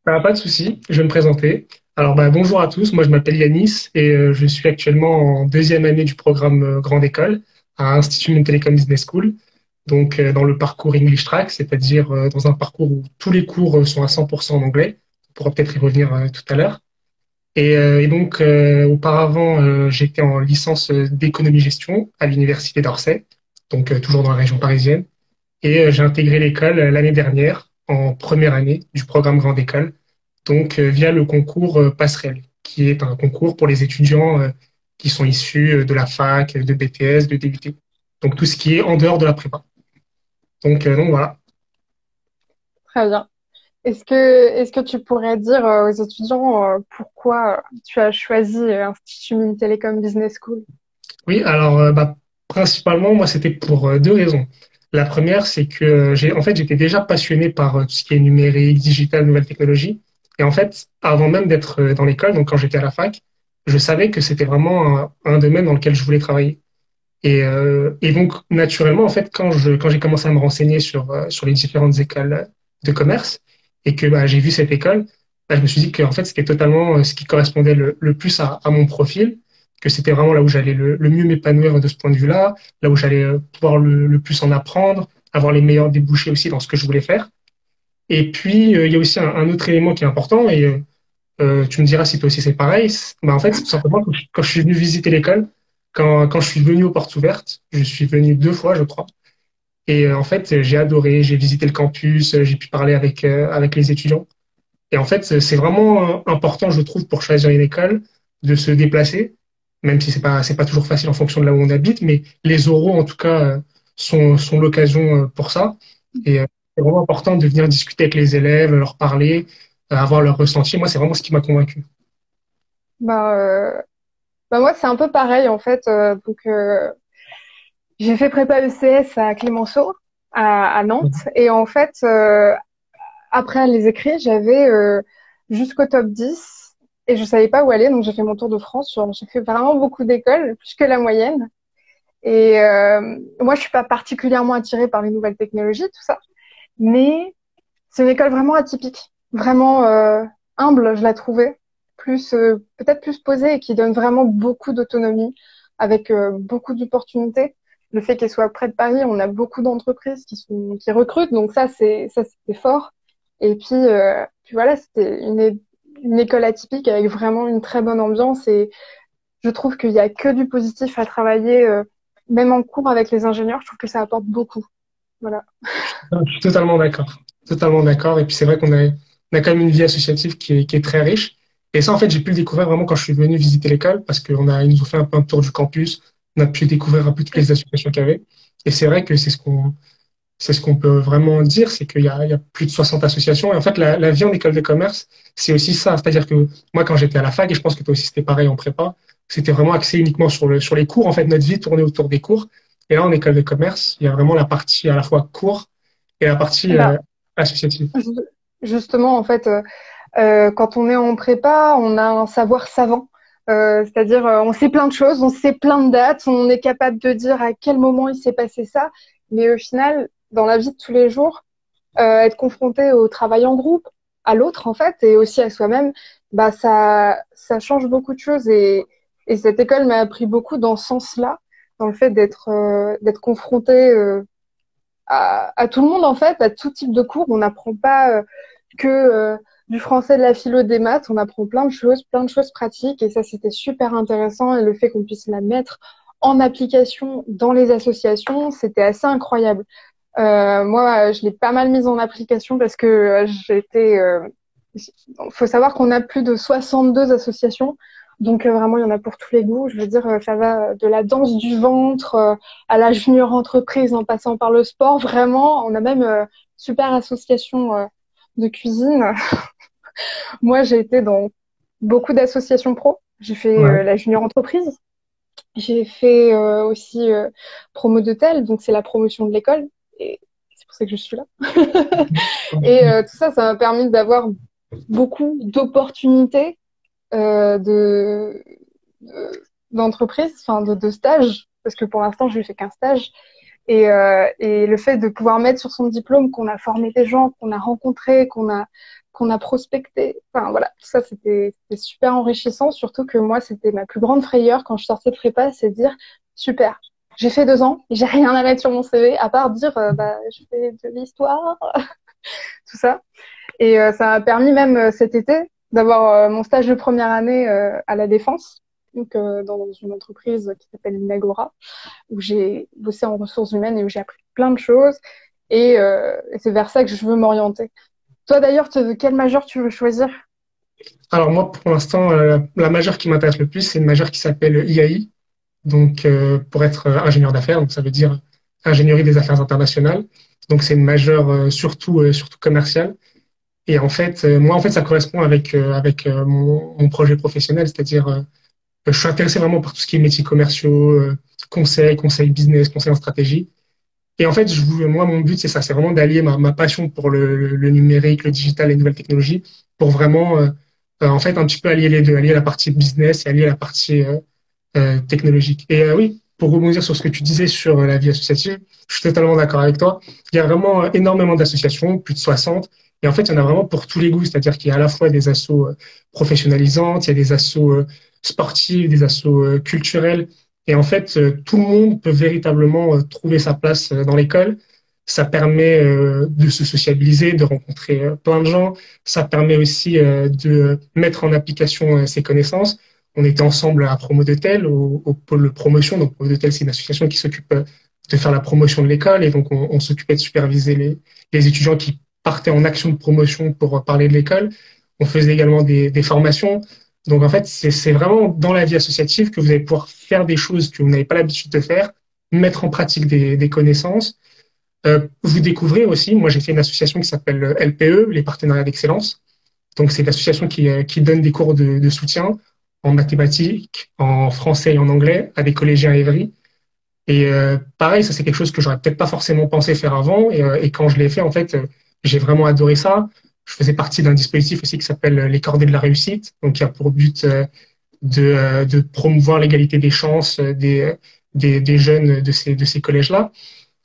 Pas de souci, je vais me présenter. Alors bonjour à tous, moi je m'appelle Yanis et je suis actuellement en deuxième année du programme Grande École à Institut Telecom Business School, donc dans le parcours English Track, c'est-à-dire dans un parcours où tous les cours sont à 100% en anglais. On pourra peut-être y revenir tout à l'heure. Et donc auparavant, j'étais en licence d'économie-gestion à l'Université d'Orsay, donc toujours dans la région parisienne. Et j'ai intégré l'école l'année dernière, en première année du programme Grande École, donc via le concours Passerelle, qui est un concours pour les étudiants qui sont issus de la fac, de BTS, de DUT. Donc tout ce qui est en dehors de la prépa. Donc voilà. Très bien. Est-ce que tu pourrais dire aux étudiants pourquoi tu as choisi Institut Mines Telecom Business School? Oui, alors principalement, moi, c'était pour deux raisons. La première, c'est que en fait, j'étais déjà passionné par tout ce qui est numérique, digital, nouvelles technologies. Et en fait, avant même d'être dans l'école, donc quand j'étais à la fac, je savais que c'était vraiment un domaine dans lequel je voulais travailler. Et donc, naturellement, en fait, quand j'ai commencé à me renseigner sur les différentes écoles de commerce et que j'ai vu cette école, je me suis dit que en fait, c'était totalement ce qui correspondait le plus à mon profil, que c'était vraiment là où j'allais le mieux m'épanouir de ce point de vue-là, là où j'allais pouvoir le plus en apprendre, avoir les meilleurs débouchés aussi dans ce que je voulais faire. Et puis, il y a aussi un autre élément qui est important, et tu me diras si toi aussi c'est pareil. En fait, c'est tout simplement quand je suis venu visiter l'école, quand je suis venu aux portes ouvertes, je suis venu deux fois, je crois. Et en fait, j'ai adoré, j'ai visité le campus, j'ai pu parler avec les étudiants. Et en fait, c'est vraiment important, je trouve, pour choisir une école, de se déplacer, même si c'est pas toujours facile en fonction de là où on habite, mais les oraux, en tout cas, sont l'occasion pour ça. Et c'est vraiment important de venir discuter avec les élèves, leur parler, avoir leur ressenti. Moi, c'est vraiment ce qui m'a convaincu. Bah, euh, Bah moi, c'est un peu pareil en fait. J'ai fait prépa ECS à Clémenceau, à Nantes, et en fait, après les écrits, j'avais jusqu'au top 10 et je savais pas où aller, donc j'ai fait mon tour de France. Genre, j'ai fait vraiment beaucoup d'écoles, plus que la moyenne. Et moi, je suis pas particulièrement attirée par les nouvelles technologies, tout ça, mais c'est une école vraiment atypique, vraiment humble, je la trouvais, plus peut-être plus posée et qui donne vraiment beaucoup d'autonomie, avec beaucoup d'opportunités. Le fait qu'elle soit près de Paris, on a beaucoup d'entreprises qui recrutent, donc ça c'était fort. Et puis voilà, c'était une école atypique avec vraiment une très bonne ambiance et je trouve qu'il y a que du positif à travailler, même en cours avec les ingénieurs. Je trouve que ça apporte beaucoup. Voilà. Je suis totalement d'accord. Totalement d'accord. Et puis c'est vrai qu'on a on a quand même une vie associative qui est très riche. Et ça, en fait, j'ai pu le découvrir vraiment quand je suis venu visiter l'école parce ils nous ont fait un peu un tour du campus. On a pu découvrir un peu toutes les associations qu'il y avait. Et c'est vrai que c'est ce qu'on peut vraiment dire, c'est qu'il y a plus de 60 associations. Et en fait, la vie en école de commerce, c'est aussi ça. C'est-à-dire que moi, quand j'étais à la fac, et je pense que toi aussi c'était pareil en prépa, c'était vraiment axé uniquement sur les cours. En fait, notre vie tournait autour des cours. Et là, en école de commerce, il y a vraiment la partie à la fois cours et la partie Bah, associative. ju- justement, en fait, quand on est en prépa, on a un savoir savant. C'est-à-dire, on sait plein de choses, on sait plein de dates, on est capable de dire à quel moment il s'est passé ça. Mais au final, dans la vie de tous les jours, être confronté au travail en groupe, à l'autre en fait, et aussi à soi-même, bah ça change beaucoup de choses. Et cette école m'a appris beaucoup dans ce sens-là, dans le fait d'être confronté à tout le monde en fait, à tout type de cours. On n'apprend pas que du français, de la philo, des maths. On apprend plein de choses pratiques, et ça c'était super intéressant. Et le fait qu'on puisse la mettre en application dans les associations, c'était assez incroyable. Moi, je l'ai pas mal mise en application parce que faut savoir qu'on a plus de 62 associations. Donc vraiment, il y en a pour tous les goûts. Je veux dire, ça va de la danse du ventre à la junior entreprise en passant par le sport. Vraiment, on a même super association de cuisine. Moi, j'ai été dans beaucoup d'associations pro. J'ai fait Ouais. la junior entreprise. J'ai fait aussi promo d'hôtel, donc c'est la promotion de l'école. Et c'est pour ça que je suis là. Et tout ça, ça m'a permis d'avoir beaucoup d'opportunités de, d'entreprise, enfin de stage, parce que pour l'instant, je n'ai fait qu'un stage. Et le fait de pouvoir mettre sur son diplôme qu'on a formé des gens, qu'on a rencontrés, qu'on a prospecté, enfin voilà, tout ça, c'était super enrichissant. Surtout que moi, c'était ma plus grande frayeur quand je sortais de prépa, c'est de dire, super, j'ai fait 2 ans, j'ai rien à mettre sur mon CV, à part dire, bah, je fais de l'histoire, tout ça. Et ça m'a permis même cet été d'avoir mon stage de première année à la Défense, donc dans une entreprise qui s'appelle Inagora, où j'ai bossé en ressources humaines et où j'ai appris plein de choses. Et c'est vers ça que je veux m'orienter. Toi d'ailleurs, quel majeur tu veux choisir? Alors moi, pour l'instant, la majeure qui m'intéresse le plus, c'est une majeure qui s'appelle IAI, donc pour être ingénieur d'affaires, donc ça veut dire ingénierie des affaires internationales. Donc c'est une majeure surtout commerciale. Et en fait, moi, en fait, ça correspond avec mon projet professionnel, c'est-à-dire je suis intéressé vraiment par tout ce qui est métiers commerciaux, conseil business, conseil en stratégie. Et en fait, moi, mon but, c'est ça, c'est vraiment d'allier ma passion pour le numérique, le digital, les nouvelles technologies, pour vraiment, en fait, un petit peu allier les deux, allier la partie business et allier la partie technologique. Et oui, pour rebondir sur ce que tu disais sur la vie associative, je suis totalement d'accord avec toi. Il y a vraiment énormément d'associations, plus de 60. Et en fait, il y en a vraiment pour tous les goûts, c'est-à-dire qu'il y a à la fois des assos professionnalisantes, il y a des assos sportifs, des assos culturels. Et en fait, tout le monde peut véritablement trouver sa place dans l'école. Ça permet de se sociabiliser, de rencontrer plein de gens. Ça permet aussi de mettre en application ses connaissances. On était ensemble à Promo de Tel, au pôle promotion. Donc, Promo de Tel, c'est une association qui s'occupe de faire la promotion de l'école. Et donc, on s'occupait de superviser les étudiants qui partaient en action de promotion pour parler de l'école. On faisait également des formations. Donc, en fait, c'est vraiment dans la vie associative que vous allez pouvoir faire des choses que vous n'avez pas l'habitude de faire, mettre en pratique des connaissances. Vous découvrez aussi, moi, j'ai fait une association qui s'appelle LPE, les partenariats d'excellence. Donc, c'est l'association qui donne des cours de soutien en mathématiques, en français et en anglais à des collégiens à Évry. Et pareil, ça c'est quelque chose que j'aurais peut-être pas forcément pensé faire avant. Et quand je l'ai fait, en fait, j'ai vraiment adoré ça. Je faisais partie d'un dispositif aussi qui s'appelle les Cordées de la réussite, donc qui a pour but de promouvoir l'égalité des chances des jeunes de ces collèges-là.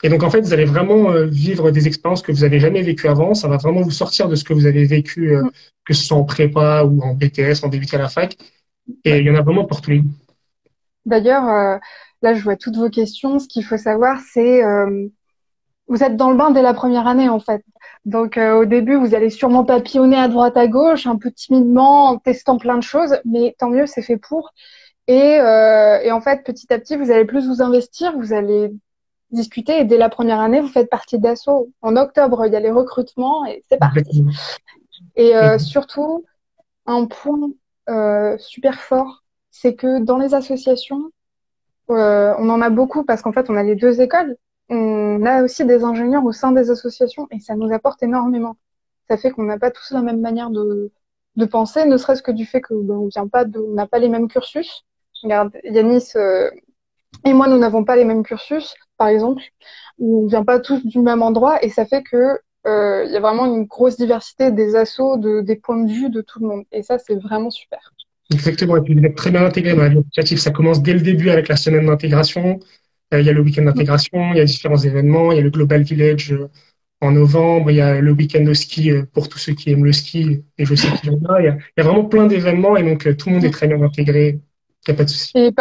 Et donc, en fait, vous allez vraiment vivre des expériences que vous n'avez jamais vécues avant. Ça va vraiment vous sortir de ce que vous avez vécu, que ce soit en prépa ou en BTS, en DUT à la fac. Et Ouais. il y en a vraiment pour tous les goûts. D'ailleurs, là, je vois toutes vos questions. Ce qu'il faut savoir, c'est vous êtes dans le bain dès la première année, en fait. Donc, au début, vous allez sûrement papillonner à droite, à gauche, un peu timidement, en testant plein de choses, mais tant mieux, c'est fait pour. Et en fait, petit à petit, vous allez plus vous investir, vous allez discuter, et dès la première année, vous faites partie d'Asso. En octobre, il y a les recrutements, et c'est parti. Exactement. Et Mhm. surtout, un point super fort, c'est que dans les associations, on en a beaucoup parce qu'en fait, on a les deux écoles. On a aussi des ingénieurs au sein des associations et ça nous apporte énormément. Ça fait qu'on n'a pas tous la même manière de penser, ne serait-ce que du fait que ben, on vient pas on n'a pas les mêmes cursus. Regarde, Yanis et moi, nous n'avons pas les mêmes cursus, par exemple, où on vient pas tous du même endroit et ça fait que il y a vraiment une grosse diversité des assos, des points de vue de tout le monde. Et ça, c'est vraiment super. Exactement. Et puis, vous êtes très bien intégré dans la vie associative. Ça commence dès le début avec la semaine d'intégration. Il y a le week-end d'intégration, il y a différents événements, il y a le Global Village en novembre, il y a le week-end de ski pour tous ceux qui aiment le ski, et je sais qu'il y en a. Il y a vraiment plein d'événements et donc tout le monde est très bien intégré. Il n'y a pas de souci. Et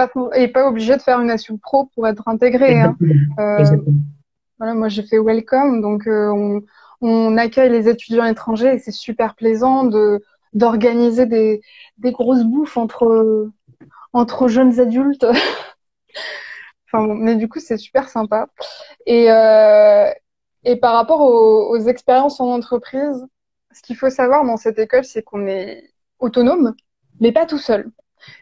pas obligé de faire une asso pro pour être intégré, hein. Exactement. Euh, Exactement. voilà, moi j'ai fait Welcome, donc on accueille les étudiants étrangers et c'est super plaisant d'organiser des grosses bouffes entre jeunes adultes. Enfin, bon, mais du coup c'est super sympa. Et et par rapport aux expériences en entreprise, ce qu'il faut savoir dans cette école, c'est qu'on est autonome, mais pas tout seul.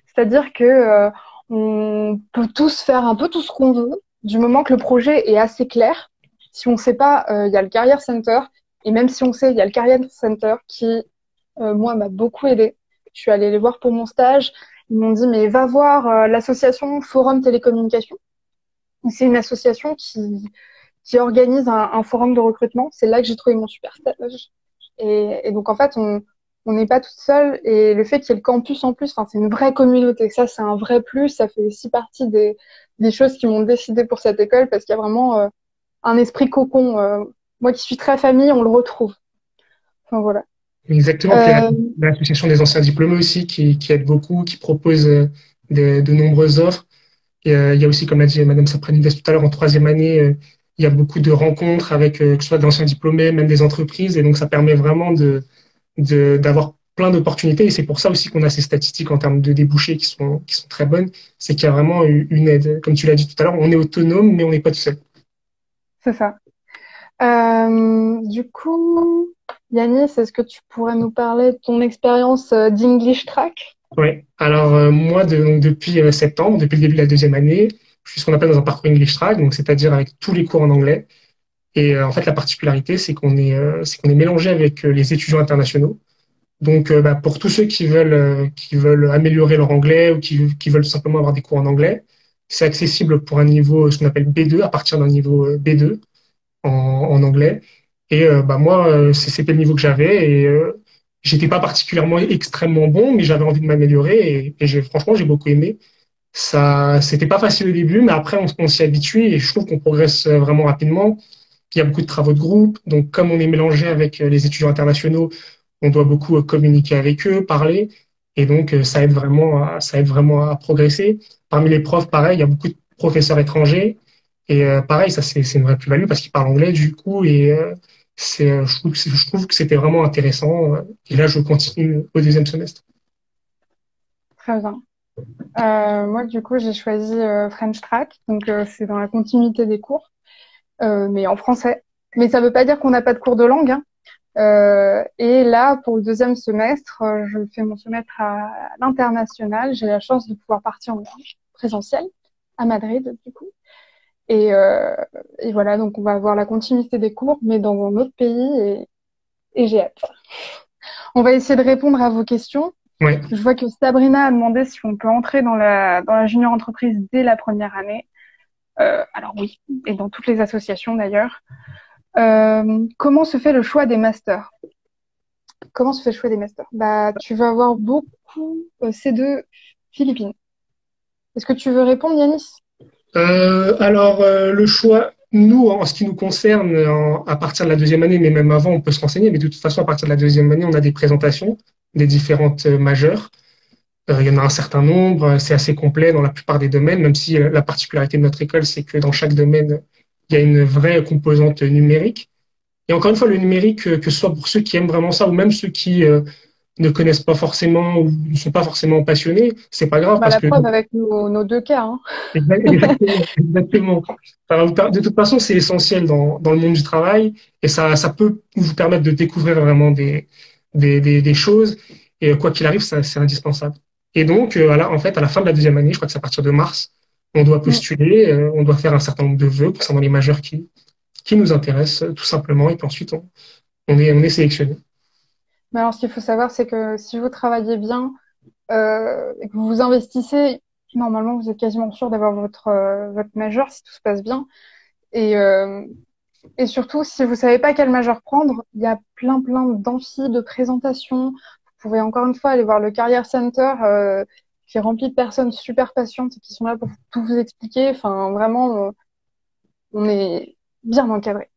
C'est-à-dire que on peut tous faire un peu tout ce qu'on veut, du moment que le projet est assez clair. Si on ne sait pas, il y a le Career Center, et même si on sait, il y a le Career Center qui, moi, m'a beaucoup aidé. Je suis allée les voir pour mon stage. Ils m'ont dit, mais va voir l'association Forum Télécommunications. C'est une association qui organise un forum de recrutement. C'est là que j'ai trouvé mon super stage. Et donc, en fait, on n'est pas toute seule. Et le fait qu'il y ait le campus en plus, enfin, c'est une vraie communauté. Ça, c'est un vrai plus. Ça fait aussi partie des choses qui m'ont décidé pour cette école parce qu'il y a vraiment un esprit cocon. Moi qui suis très famille, on le retrouve. Enfin, voilà. Exactement. Puis Euh, l'association des anciens diplômés aussi qui aide beaucoup, qui propose de nombreuses offres. Et, il y a aussi, comme a dit Madame Sapranides tout à l'heure, en troisième année, il y a beaucoup de rencontres avec que ce soit d'anciens diplômés, même des entreprises. Et donc, ça permet vraiment d'avoir plein d'opportunités. Et c'est pour ça aussi qu'on a ces statistiques en termes de débouchés qui sont très bonnes. C'est qu'il y a vraiment une aide. Comme tu l'as dit tout à l'heure, on est autonome, mais on n'est pas tout seul. c'est ça. Du coup, Yanis, est-ce que tu pourrais nous parler de ton expérience d'English Track? Ouais. Alors, moi, donc, depuis septembre, depuis le début de la deuxième année, je suis ce qu'on appelle dans un parcours English Track, donc c'est-à-dire avec tous les cours en anglais. Et en fait, la particularité, c'est qu'on est mélangé avec les étudiants internationaux. Donc, pour tous ceux qui veulent améliorer leur anglais ou qui veulent simplement avoir des cours en anglais, c'est accessible pour un niveau, ce qu'on appelle B2, à partir d'un niveau B2 en anglais. Et moi, c'était le niveau que j'avais et j'étais pas particulièrement extrêmement bon, mais j'avais envie de m'améliorer et franchement, j'ai beaucoup aimé. Ça, c'était pas facile au début, mais après, on s'y habitue et je trouve qu'on progresse vraiment rapidement. Il y a beaucoup de travaux de groupe. Donc, comme on est mélangé avec les étudiants internationaux, on doit beaucoup communiquer avec eux, parler. Et donc, ça aide vraiment à progresser. Parmi les profs, pareil, il y a beaucoup de professeurs étrangers. Et pareil, ça, c'est une vraie plus-value parce qu'ils parlent anglais, du coup. Et je trouve que c'était vraiment intéressant. Et là, je continue au deuxième semestre. Très bien. Moi, du coup, j'ai choisi French Track, donc c'est dans la continuité des cours, mais en français. Mais ça veut pas dire qu'on n'a pas de cours de langue, hein. Et là, pour le deuxième semestre, je fais mon semestre à l'international. J'ai la chance de pouvoir partir en présentiel à Madrid, du coup. Et, euh, et voilà, donc on va avoir la continuité des cours, mais dans un autre pays, et j'ai hâte. On va essayer de répondre à vos questions. Ouais. Je vois que Sabrina a demandé si on peut entrer dans la junior entreprise dès la première année. Alors oui, et dans toutes les associations d'ailleurs. Comment se fait le choix des masters? Comment se fait le choix des masters? Bah, tu vas avoir beaucoup C2 Philippines. Est-ce que tu veux répondre, Yanis? Le choix, nous, en ce qui nous concerne, à partir de la deuxième année, mais même avant, on peut se renseigner, mais de toute façon, à partir de la deuxième année, on a des présentations des différentes majeures. Il y en a un certain nombre, c'est assez complet dans la plupart des domaines, même si la particularité de notre école, c'est que dans chaque domaine, il y a une vraie composante numérique. Et encore une fois, le numérique, que ce soit pour ceux qui aiment vraiment ça ou même ceux qui ne connaissent pas forcément ou ne sont pas forcément passionnés, c'est pas grave Bah, parce la que preuve avec nos deux cas, hein. exactement, exactement. De toute façon, c'est essentiel dans le monde du travail et ça peut vous permettre de découvrir vraiment des choses. Et quoi qu'il arrive, ça, c'est indispensable. Et donc, en fait, à la fin de la deuxième année, je crois que c'est à partir de mars, on doit Mm. postuler, on doit faire un certain nombre de vœux concernant les majeurs qui nous intéressent, tout simplement. Et puis ensuite, on est sélectionné. Mais alors, ce qu'il faut savoir, c'est que si vous travaillez bien et que vous vous investissez, normalement, vous êtes quasiment sûr d'avoir votre major si tout se passe bien. Et, euh, et surtout, si vous savez pas quel major prendre, il y a plein d'amphis, de présentations. Vous pouvez encore une fois aller voir le Career Center qui est rempli de personnes super patientes qui sont là pour tout vous expliquer. Enfin, vraiment, on est bien encadré.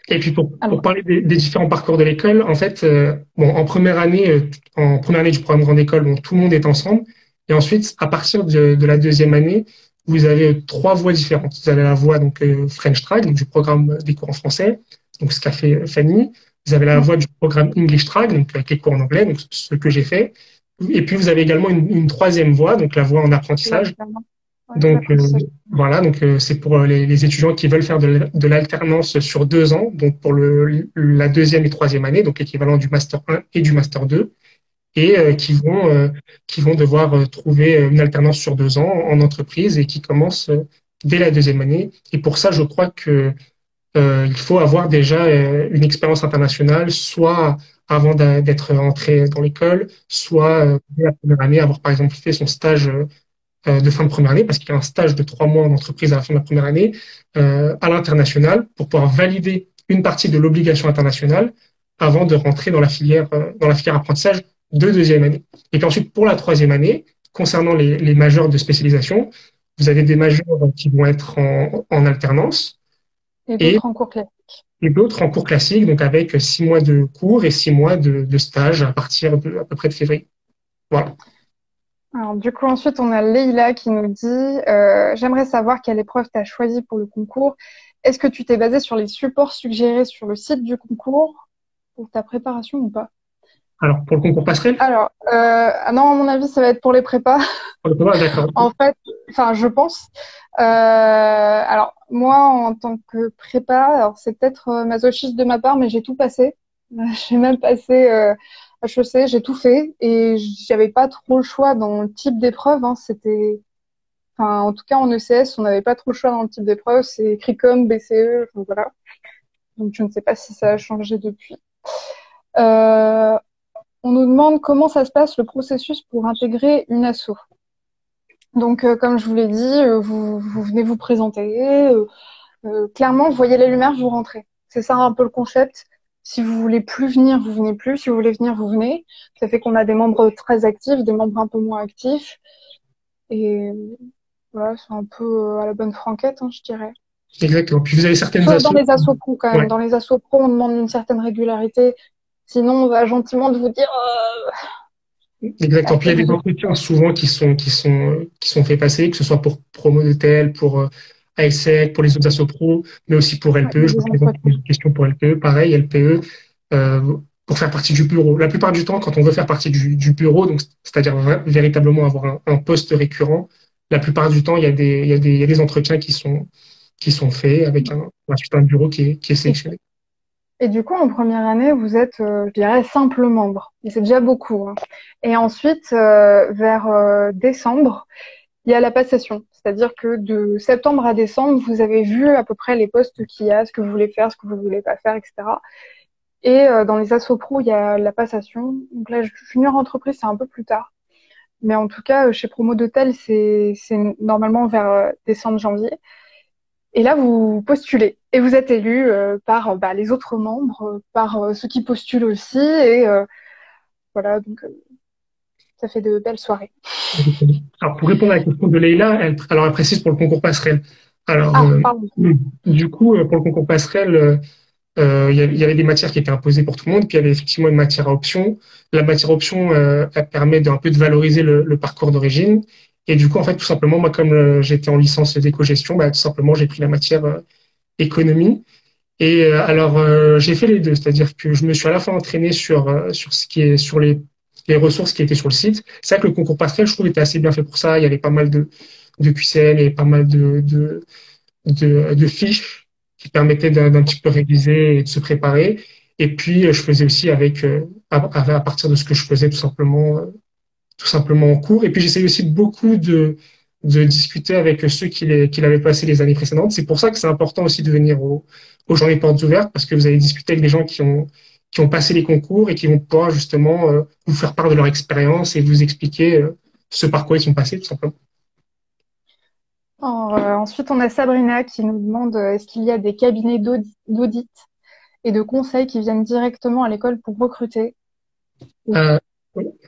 Et puis pour Alors, parler des différents parcours de l'école, en fait, en première année du programme Grande École, bon, tout le monde est ensemble. Et ensuite, à partir de la deuxième année, vous avez trois voies différentes. Vous avez la voie donc French Track, donc du programme des cours en français, donc ce qu'a fait Fanny. Vous avez la voie du programme English Track, donc avec les cours en anglais, donc ce que j'ai fait. Et puis vous avez également une troisième voie, donc la voie en apprentissage. l'alternance. Ouais, Donc l'apprentissage. voilà, donc c'est pour les étudiants qui veulent faire de l'alternance sur 2 ans, donc pour la deuxième et troisième année, donc l'équivalent du master 1 et du master 2, et qui vont devoir trouver une alternance sur 2 ans en entreprise et qui commence dès la deuxième année. Et pour ça, je crois que il faut avoir déjà une expérience internationale, soit avant d'être entré dans l'école, soit dès la première année, avoir par exemple fait son stage de fin de première année, parce qu'il y a un stage de 3 mois en entreprise à la fin de la première année, à l'international, pour pouvoir valider une partie de l'obligation internationale avant de rentrer dans la filière apprentissage de deuxième année. Et puis ensuite, pour la troisième année, concernant les majeurs de spécialisation, vous avez des majeurs qui vont être en alternance Et et, d'autres en cours classique. et d'autres en cours classique, donc avec 6 mois de cours et 6 mois de stage à partir de à peu près de février. Voilà. Alors, du coup, ensuite, on a Leïla qui nous dit j'aimerais savoir quelle épreuve tu as choisi pour le concours. Est-ce que tu t'es basé sur les supports suggérés sur le site du concours pour ta préparation ou pas? Alors, pour le concours passerelle, Alors, ah non, à mon avis, ça va être pour les prépas. pour le concours, d'accord. En fait, enfin, je pense. Alors, moi, en tant que prépa, alors c'est peut-être masochiste de ma part, mais j'ai tout passé. J'ai même passé HEC, j'ai tout fait et j'avais pas trop le choix dans le type d'épreuve. Hein. C'était, enfin, en tout cas en ECS, on n'avait pas trop le choix dans le type d'épreuve. C'est CRICOM, BCE, enfin, voilà. Donc, je ne sais pas si ça a changé depuis. Euh, on nous demande comment ça se passe le processus pour intégrer une asso. Donc, comme je vous l'ai dit, vous venez vous présenter. Clairement, vous voyez les lumières, vous rentrez. C'est ça un peu le concept. Si vous voulez plus venir, vous venez plus. Si vous voulez venir, vous venez. Ça fait qu'on a des membres très actifs, des membres un peu moins actifs. Et voilà, c'est un peu à la bonne franquette, hein, je dirais. Exactement. Puis vous avez certaines Sauf dans assos. les assos pro, quand même. Ouais, Dans les assos pro, on demande une certaine régularité. Sinon, on va gentiment de vous dire, exactement. Puis il y a des achetez-vous. entretiens souvent qui sont faits passer, que ce soit pour Promo Hotel, pour ASEC, pour les autres assos pro, mais aussi pour Ouais, il LPE. y a Je des me présente entretiens. une question pour LPE. Pareil, LPE, pour faire partie du bureau. La plupart du temps, quand on veut faire partie du bureau, donc c'est-à-dire véritablement avoir un poste récurrent, la plupart du temps, il y a des entretiens qui sont faits avec ensuite un bureau qui est sélectionné. Et du coup, en première année, vous êtes, je dirais, simple membre. Et c'est déjà beaucoup. Hein. Et ensuite, vers décembre, il y a la passation. C'est-à-dire que de septembre à décembre, vous avez vu à peu près les postes qu'il y a, ce que vous voulez faire, ce que vous voulez pas faire, etc. Et dans les assos pro, il y a la passation. Donc là, junior entreprise, c'est un peu plus tard. Mais en tout cas, chez Promo d'Hôtel, c'est normalement vers décembre, janvier. Et là, vous postulez et vous êtes élu par les autres membres, par ceux qui postulent aussi. Et voilà, donc ça fait de belles soirées. Alors, pour répondre à la question de Leïla, elle précise pour le concours passerelle. Alors, Ah, pardon. du coup, pour le concours passerelle, il y avait des matières qui étaient imposées pour tout le monde, puis il y avait effectivement une matière à option. La matière à option, elle permet d'un peu de valoriser le parcours d'origine. Et du coup, en fait, tout simplement, moi, comme j'étais en licence d'éco-gestion, tout simplement, j'ai pris la matière économie. Et alors, j'ai fait les deux, c'est-à-dire que je me suis à la fois entraîné sur ce qui est sur les ressources qui étaient sur le site. C'est vrai que le concours passerelle, je trouve, était assez bien fait pour ça. Il y avait pas mal de QCM, il y avait pas mal de fiches qui permettaient d'un petit peu réviser et de se préparer. Et puis, je faisais aussi à partir de ce que je faisais tout simplement en cours. Et puis, j'essayais aussi beaucoup de discuter avec ceux qui l'avaient passé les années précédentes. C'est pour ça que c'est important aussi de venir aux journées portes ouvertes, parce que vous allez discuter avec des gens qui ont passé les concours et qui vont pouvoir justement vous faire part de leur expérience et vous expliquer ce par quoi ils sont passés, tout simplement. Alors, ensuite, on a Sabrina qui nous demande est-ce qu'il y a des cabinets d'audit et de conseils qui viennent directement à l'école pour recruter? Euh,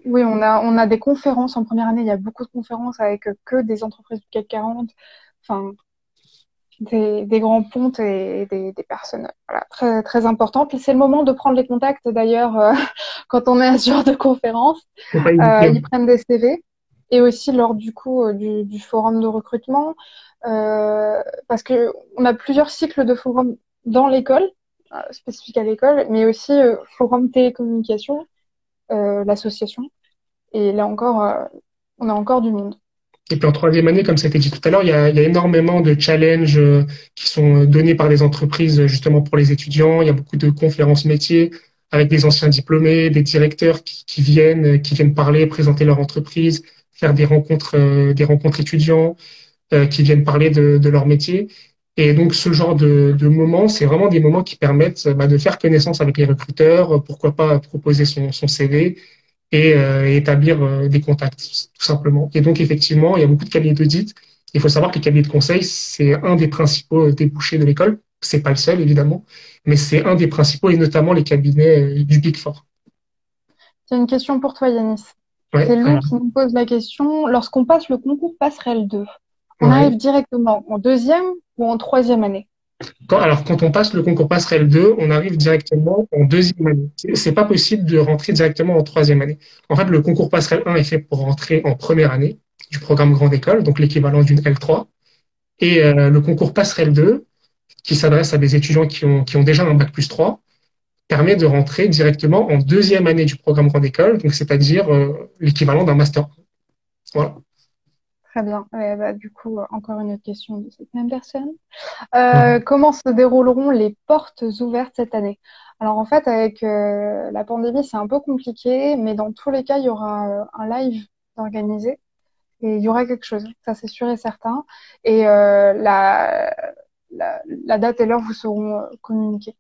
Oui, on a des conférences en première année. Il y a beaucoup de conférences avec que des entreprises du CAC 40, enfin, des grands pontes et des personnes voilà, très, très importantes. C'est le moment de prendre les contacts d'ailleurs quand on est à ce genre de conférence. faut pas hésiter. Ils prennent des CV et aussi lors du coup du forum de recrutement parce que on a plusieurs cycles de forum dans l'école, spécifiques à l'école, mais aussi forum télécommunication, l'association. Et là encore, on a encore du monde. Et puis en troisième année, comme ça a été dit tout à l'heure, il y a énormément de challenges qui sont donnés par des entreprises justement pour les étudiants. Il y a beaucoup de conférences métiers avec des anciens diplômés, des directeurs qui viennent parler, présenter leur entreprise, faire des rencontres étudiants qui viennent parler de leur métier. Et donc ce genre de moments, c'est vraiment des moments qui permettent de faire connaissance avec les recruteurs, pourquoi pas proposer son CV et établir des contacts, tout simplement. Et donc, effectivement, il y a beaucoup de cabinets d'audit. Il faut savoir que les cabinets de conseil, c'est un des principaux débouchés de l'école. C'est pas le seul, évidemment, mais c'est un des principaux, et notamment les cabinets du Big Four. J'ai une question pour toi, Yanis. Ouais, C'est Lou alors, qui nous pose la question. Lorsqu'on passe le concours Passerelle 2, on ouais. arrive directement en deuxième ou en troisième année? Quand on passe le concours Passerelle 2, on arrive directement en deuxième année. C'est pas possible de rentrer directement en troisième année. En fait, le concours Passerelle 1 est fait pour rentrer en première année du programme Grande École, donc l'équivalent d'une L3. Et le concours Passerelle 2, qui s'adresse à des étudiants qui ont déjà un bac plus 3, permet de rentrer directement en deuxième année du programme Grande École, donc c'est-à-dire l'équivalent d'un master. Voilà. Très bien. Du coup, encore une autre question de cette même personne. Ouais. Comment se dérouleront les portes ouvertes cette année? Alors en fait, avec la pandémie, c'est un peu compliqué, mais dans tous les cas, il y aura un live organisé et il y aura quelque chose. Ça, c'est sûr et certain. Et la date et l'heure vous seront communiquées.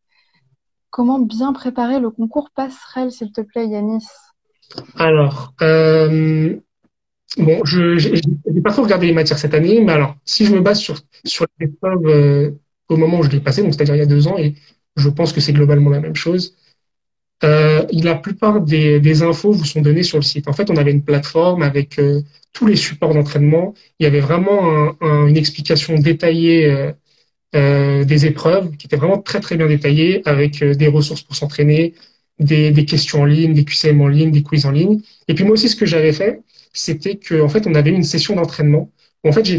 Comment bien préparer le concours passerelle, s'il te plaît, Yanis? Alors, bon, j'ai pas trop regardé les matières cette année, mais alors, si je me base sur les épreuves au moment où je l'ai passé, donc c'est-à-dire il y a 2 ans, et je pense que c'est globalement la même chose, la plupart des infos vous sont données sur le site. En fait, on avait une plateforme avec tous les supports d'entraînement. Il y avait vraiment une explication détaillée des épreuves qui étaient vraiment très très bien détaillées avec des ressources pour s'entraîner, des questions en ligne, des QCM en ligne, des quiz en ligne. Et puis moi aussi, ce que j'avais fait, c'était que en fait, on avait eu une session d'entraînement. En fait,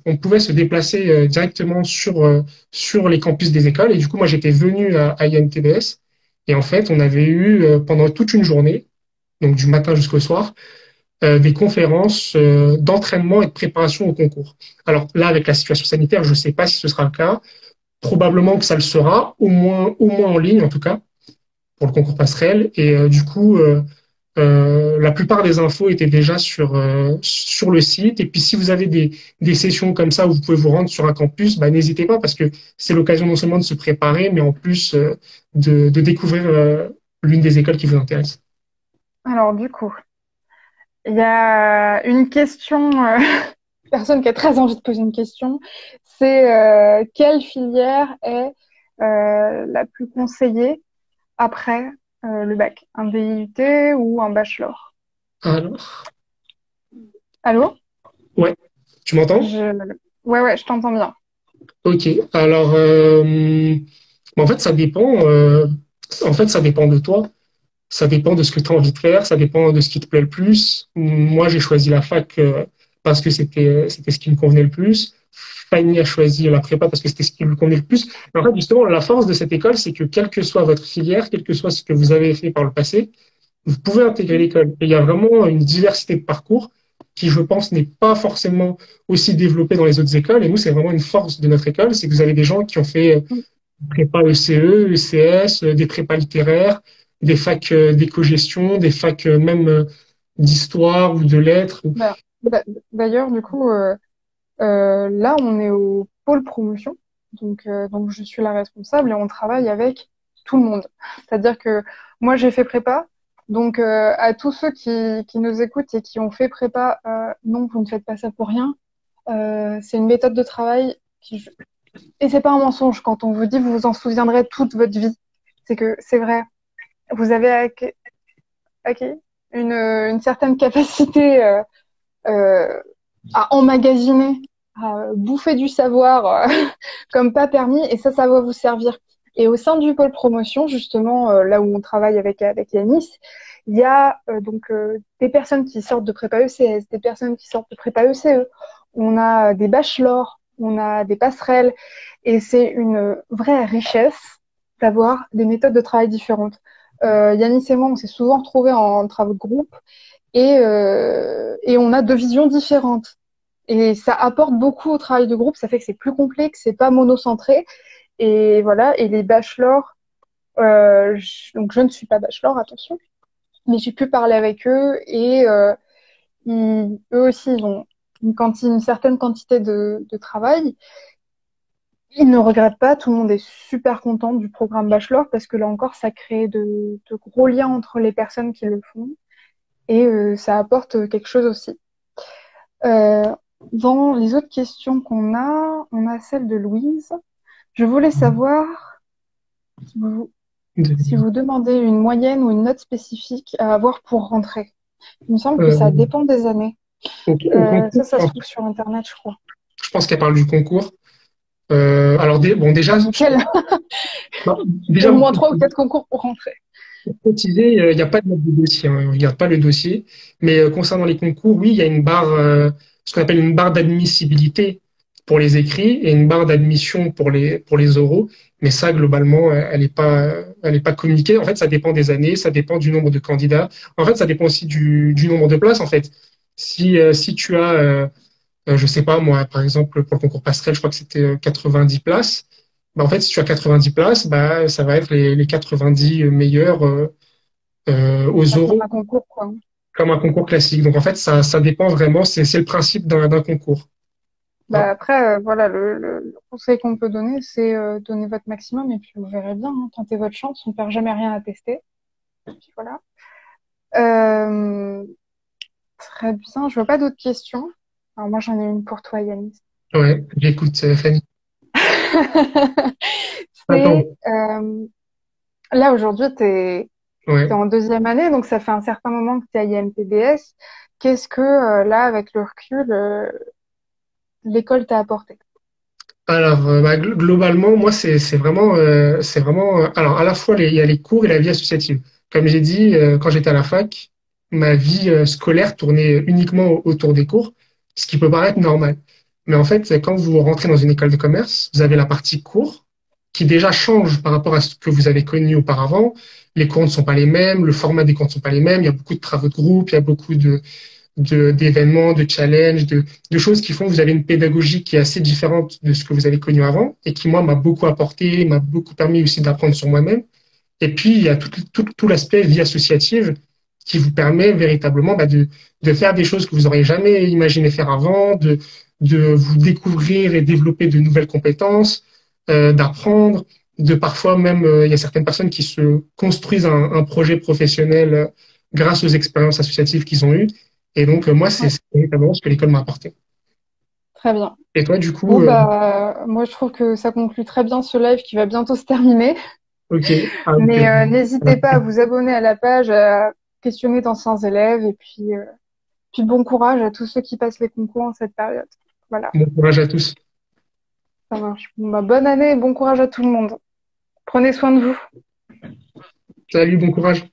on pouvait se déplacer directement sur les campus des écoles. Et du coup, moi, j'étais venu à INTBS. Et en fait, on avait eu pendant toute une journée, donc du matin jusqu'au soir, des conférences d'entraînement et de préparation au concours. Alors là, avec la situation sanitaire, je ne sais pas si ce sera le cas. Probablement que ça le sera, au moins en ligne en tout cas, pour le concours passerelle. Et du coup, la plupart des infos étaient déjà sur le site. Et puis si vous avez des sessions comme ça où vous pouvez vous rendre sur un campus, n'hésitez pas parce que c'est l'occasion non seulement de se préparer, mais en plus de découvrir l'une des écoles qui vous intéresse. Alors, du coup, il y a une question, personne qui a très envie de poser une question, c'est quelle filière est la plus conseillée après le bac? Un DUT ou un bachelor? Alors, Allô? ouais, tu m'entends? Je... Ouais, je t'entends bien. Ok, alors en fait ça dépend. En fait ça dépend de toi. Ça dépend de ce que tu as envie de faire. Ça dépend de ce qui te plaît le plus. Moi j'ai choisi la fac parce que c'était ce qui me convenait le plus. Fanny a choisi la prépa parce que c'était ce qui lui convenait le plus. Mais en fait justement la force de cette école c'est que quelle que soit votre filière, quel que soit ce que vous avez fait par le passé, vous pouvez intégrer l'école. Et il y a vraiment une diversité de parcours qui, je pense, n'est pas forcément aussi développée dans les autres écoles. Et nous, c'est vraiment une force de notre école, c'est que vous avez des gens qui ont fait prépa ECE, ECS, des prépas littéraires, des facs d'éco-gestion, des facs même d'histoire ou de lettres. Bah, bah, d'ailleurs, du coup, là, on est au pôle promotion, donc je suis la responsable et on travaille avec tout le monde. C'est-à-dire que moi, j'ai fait prépa, donc à tous ceux qui nous écoutent et qui ont fait prépa, non, vous ne faites pas ça pour rien. C'est une méthode de travail et c'est pas un mensonge quand on vous dit vous vous en souviendrez toute votre vie. C'est que c'est vrai. Vous avez acquis une certaine capacité euh, à emmagasiner, à bouffer du savoir comme pas permis, et ça va vous servir. Et au sein du pôle promotion, justement, là où on travaille avec Yanis, il y a des personnes qui sortent de prépa ECS, des personnes qui sortent de prépa ECE, on a des bachelors, on a des passerelles, et c'est une vraie richesse d'avoir des méthodes de travail différentes. Yanis et moi, on s'est souvent retrouvés en travaux de groupe, et on a deux visions différentes. Et ça apporte beaucoup au travail de groupe, ça fait que c'est plus complexe, c'est pas monocentré. Et voilà, et les bachelors, donc je ne suis pas bachelor, attention, mais j'ai pu parler avec eux et eux aussi, ils ont une certaine quantité de travail. Ils ne regrettent pas, tout le monde est super content du programme bachelor parce que là encore, ça crée de gros liens entre les personnes qui le font et ça apporte quelque chose aussi. Euh, Dans les autres questions qu'on a, on a celle de Louise. Je voulais savoir si vous, si vous demandez une moyenne ou une note spécifique à avoir pour rentrer. Il me semble que ça Euh, dépend des années. au concours, Ça se trouve sur Internet, je crois. je pense qu'elle parle du concours. Alors, bon, déjà, Quel? bah, Il y a déjà, au moins 3 ou 4 concours pour rentrer. préciser, il n'y a pas de note de dossier, hein, on ne regarde pas le dossier. Mais concernant les concours, oui, il y a une barre, ce qu'on appelle une barre d'admissibilité pour les écrits et une barre d'admission pour les oraux. Mais ça, globalement, elle est pas communiquée. En fait, ça dépend des années, ça dépend du nombre de candidats. En fait, ça dépend aussi du nombre de places, en fait. Si tu as, je sais pas, moi, par exemple, pour le concours passerelle, je crois que c'était 90 places. Bah, en fait, si tu as 90 places, bah, ça va être les 90 meilleurs aux Pas comme euros, un concours, quoi. comme un concours classique. Donc en fait, ça dépend vraiment, c'est le principe d'un concours. Bah Voilà. après, voilà, le conseil qu'on peut donner, c'est donner votre maximum et puis vous verrez bien, hein, tentez votre chance, on perd jamais rien à tester. Puis voilà. Euh, Très bien, je vois pas d'autres questions. Alors moi j'en ai une pour toi, Yanis. Ouais, j'écoute Fanny. C'est Attends, là aujourd'hui t'es ouais. en deuxième année, donc ça fait un certain moment que t'es à IMTBS. Qu'est-ce que là avec le recul l'école t'a apporté? Alors, bah, globalement, moi, c'est vraiment, alors, à la fois, il y a les cours et la vie associative. Comme j'ai dit, quand j'étais à la fac, ma vie scolaire tournait uniquement autour des cours, ce qui peut paraître normal. Mais en fait, quand vous rentrez dans une école de commerce, vous avez la partie cours qui déjà change par rapport à ce que vous avez connu auparavant. Les cours ne sont pas les mêmes, le format des cours ne sont pas les mêmes, il y a beaucoup de travaux de groupe, il y a beaucoup d'événements, de challenges, de choses qui font que vous avez une pédagogie qui est assez différente de ce que vous avez connu avant et qui, moi, m'a beaucoup apporté, m'a beaucoup permis aussi d'apprendre sur moi-même. Et puis, il y a tout l'aspect vie associative qui vous permet véritablement bah, de faire des choses que vous n'auriez jamais imaginé faire avant, de vous découvrir et développer de nouvelles compétences, d'apprendre, de parfois même, il y a certaines personnes qui se construisent un projet professionnel grâce aux expériences associatives qu'ils ont eues. Et donc, moi, Ouais, c'est véritablement ce que l'école m'a apporté. très bien. Et toi, du coup, Bon bah moi je trouve que ça conclut très bien ce live qui va bientôt se terminer. ok, avec, Mais n'hésitez pas à vous abonner à la page, à questionner d'anciens élèves et puis bon courage à tous ceux qui passent les concours en cette période. Voilà, bon courage à tous. ça marche. Bon, bah, bonne année et bon courage à tout le monde. Prenez soin de vous. Salut, bon courage.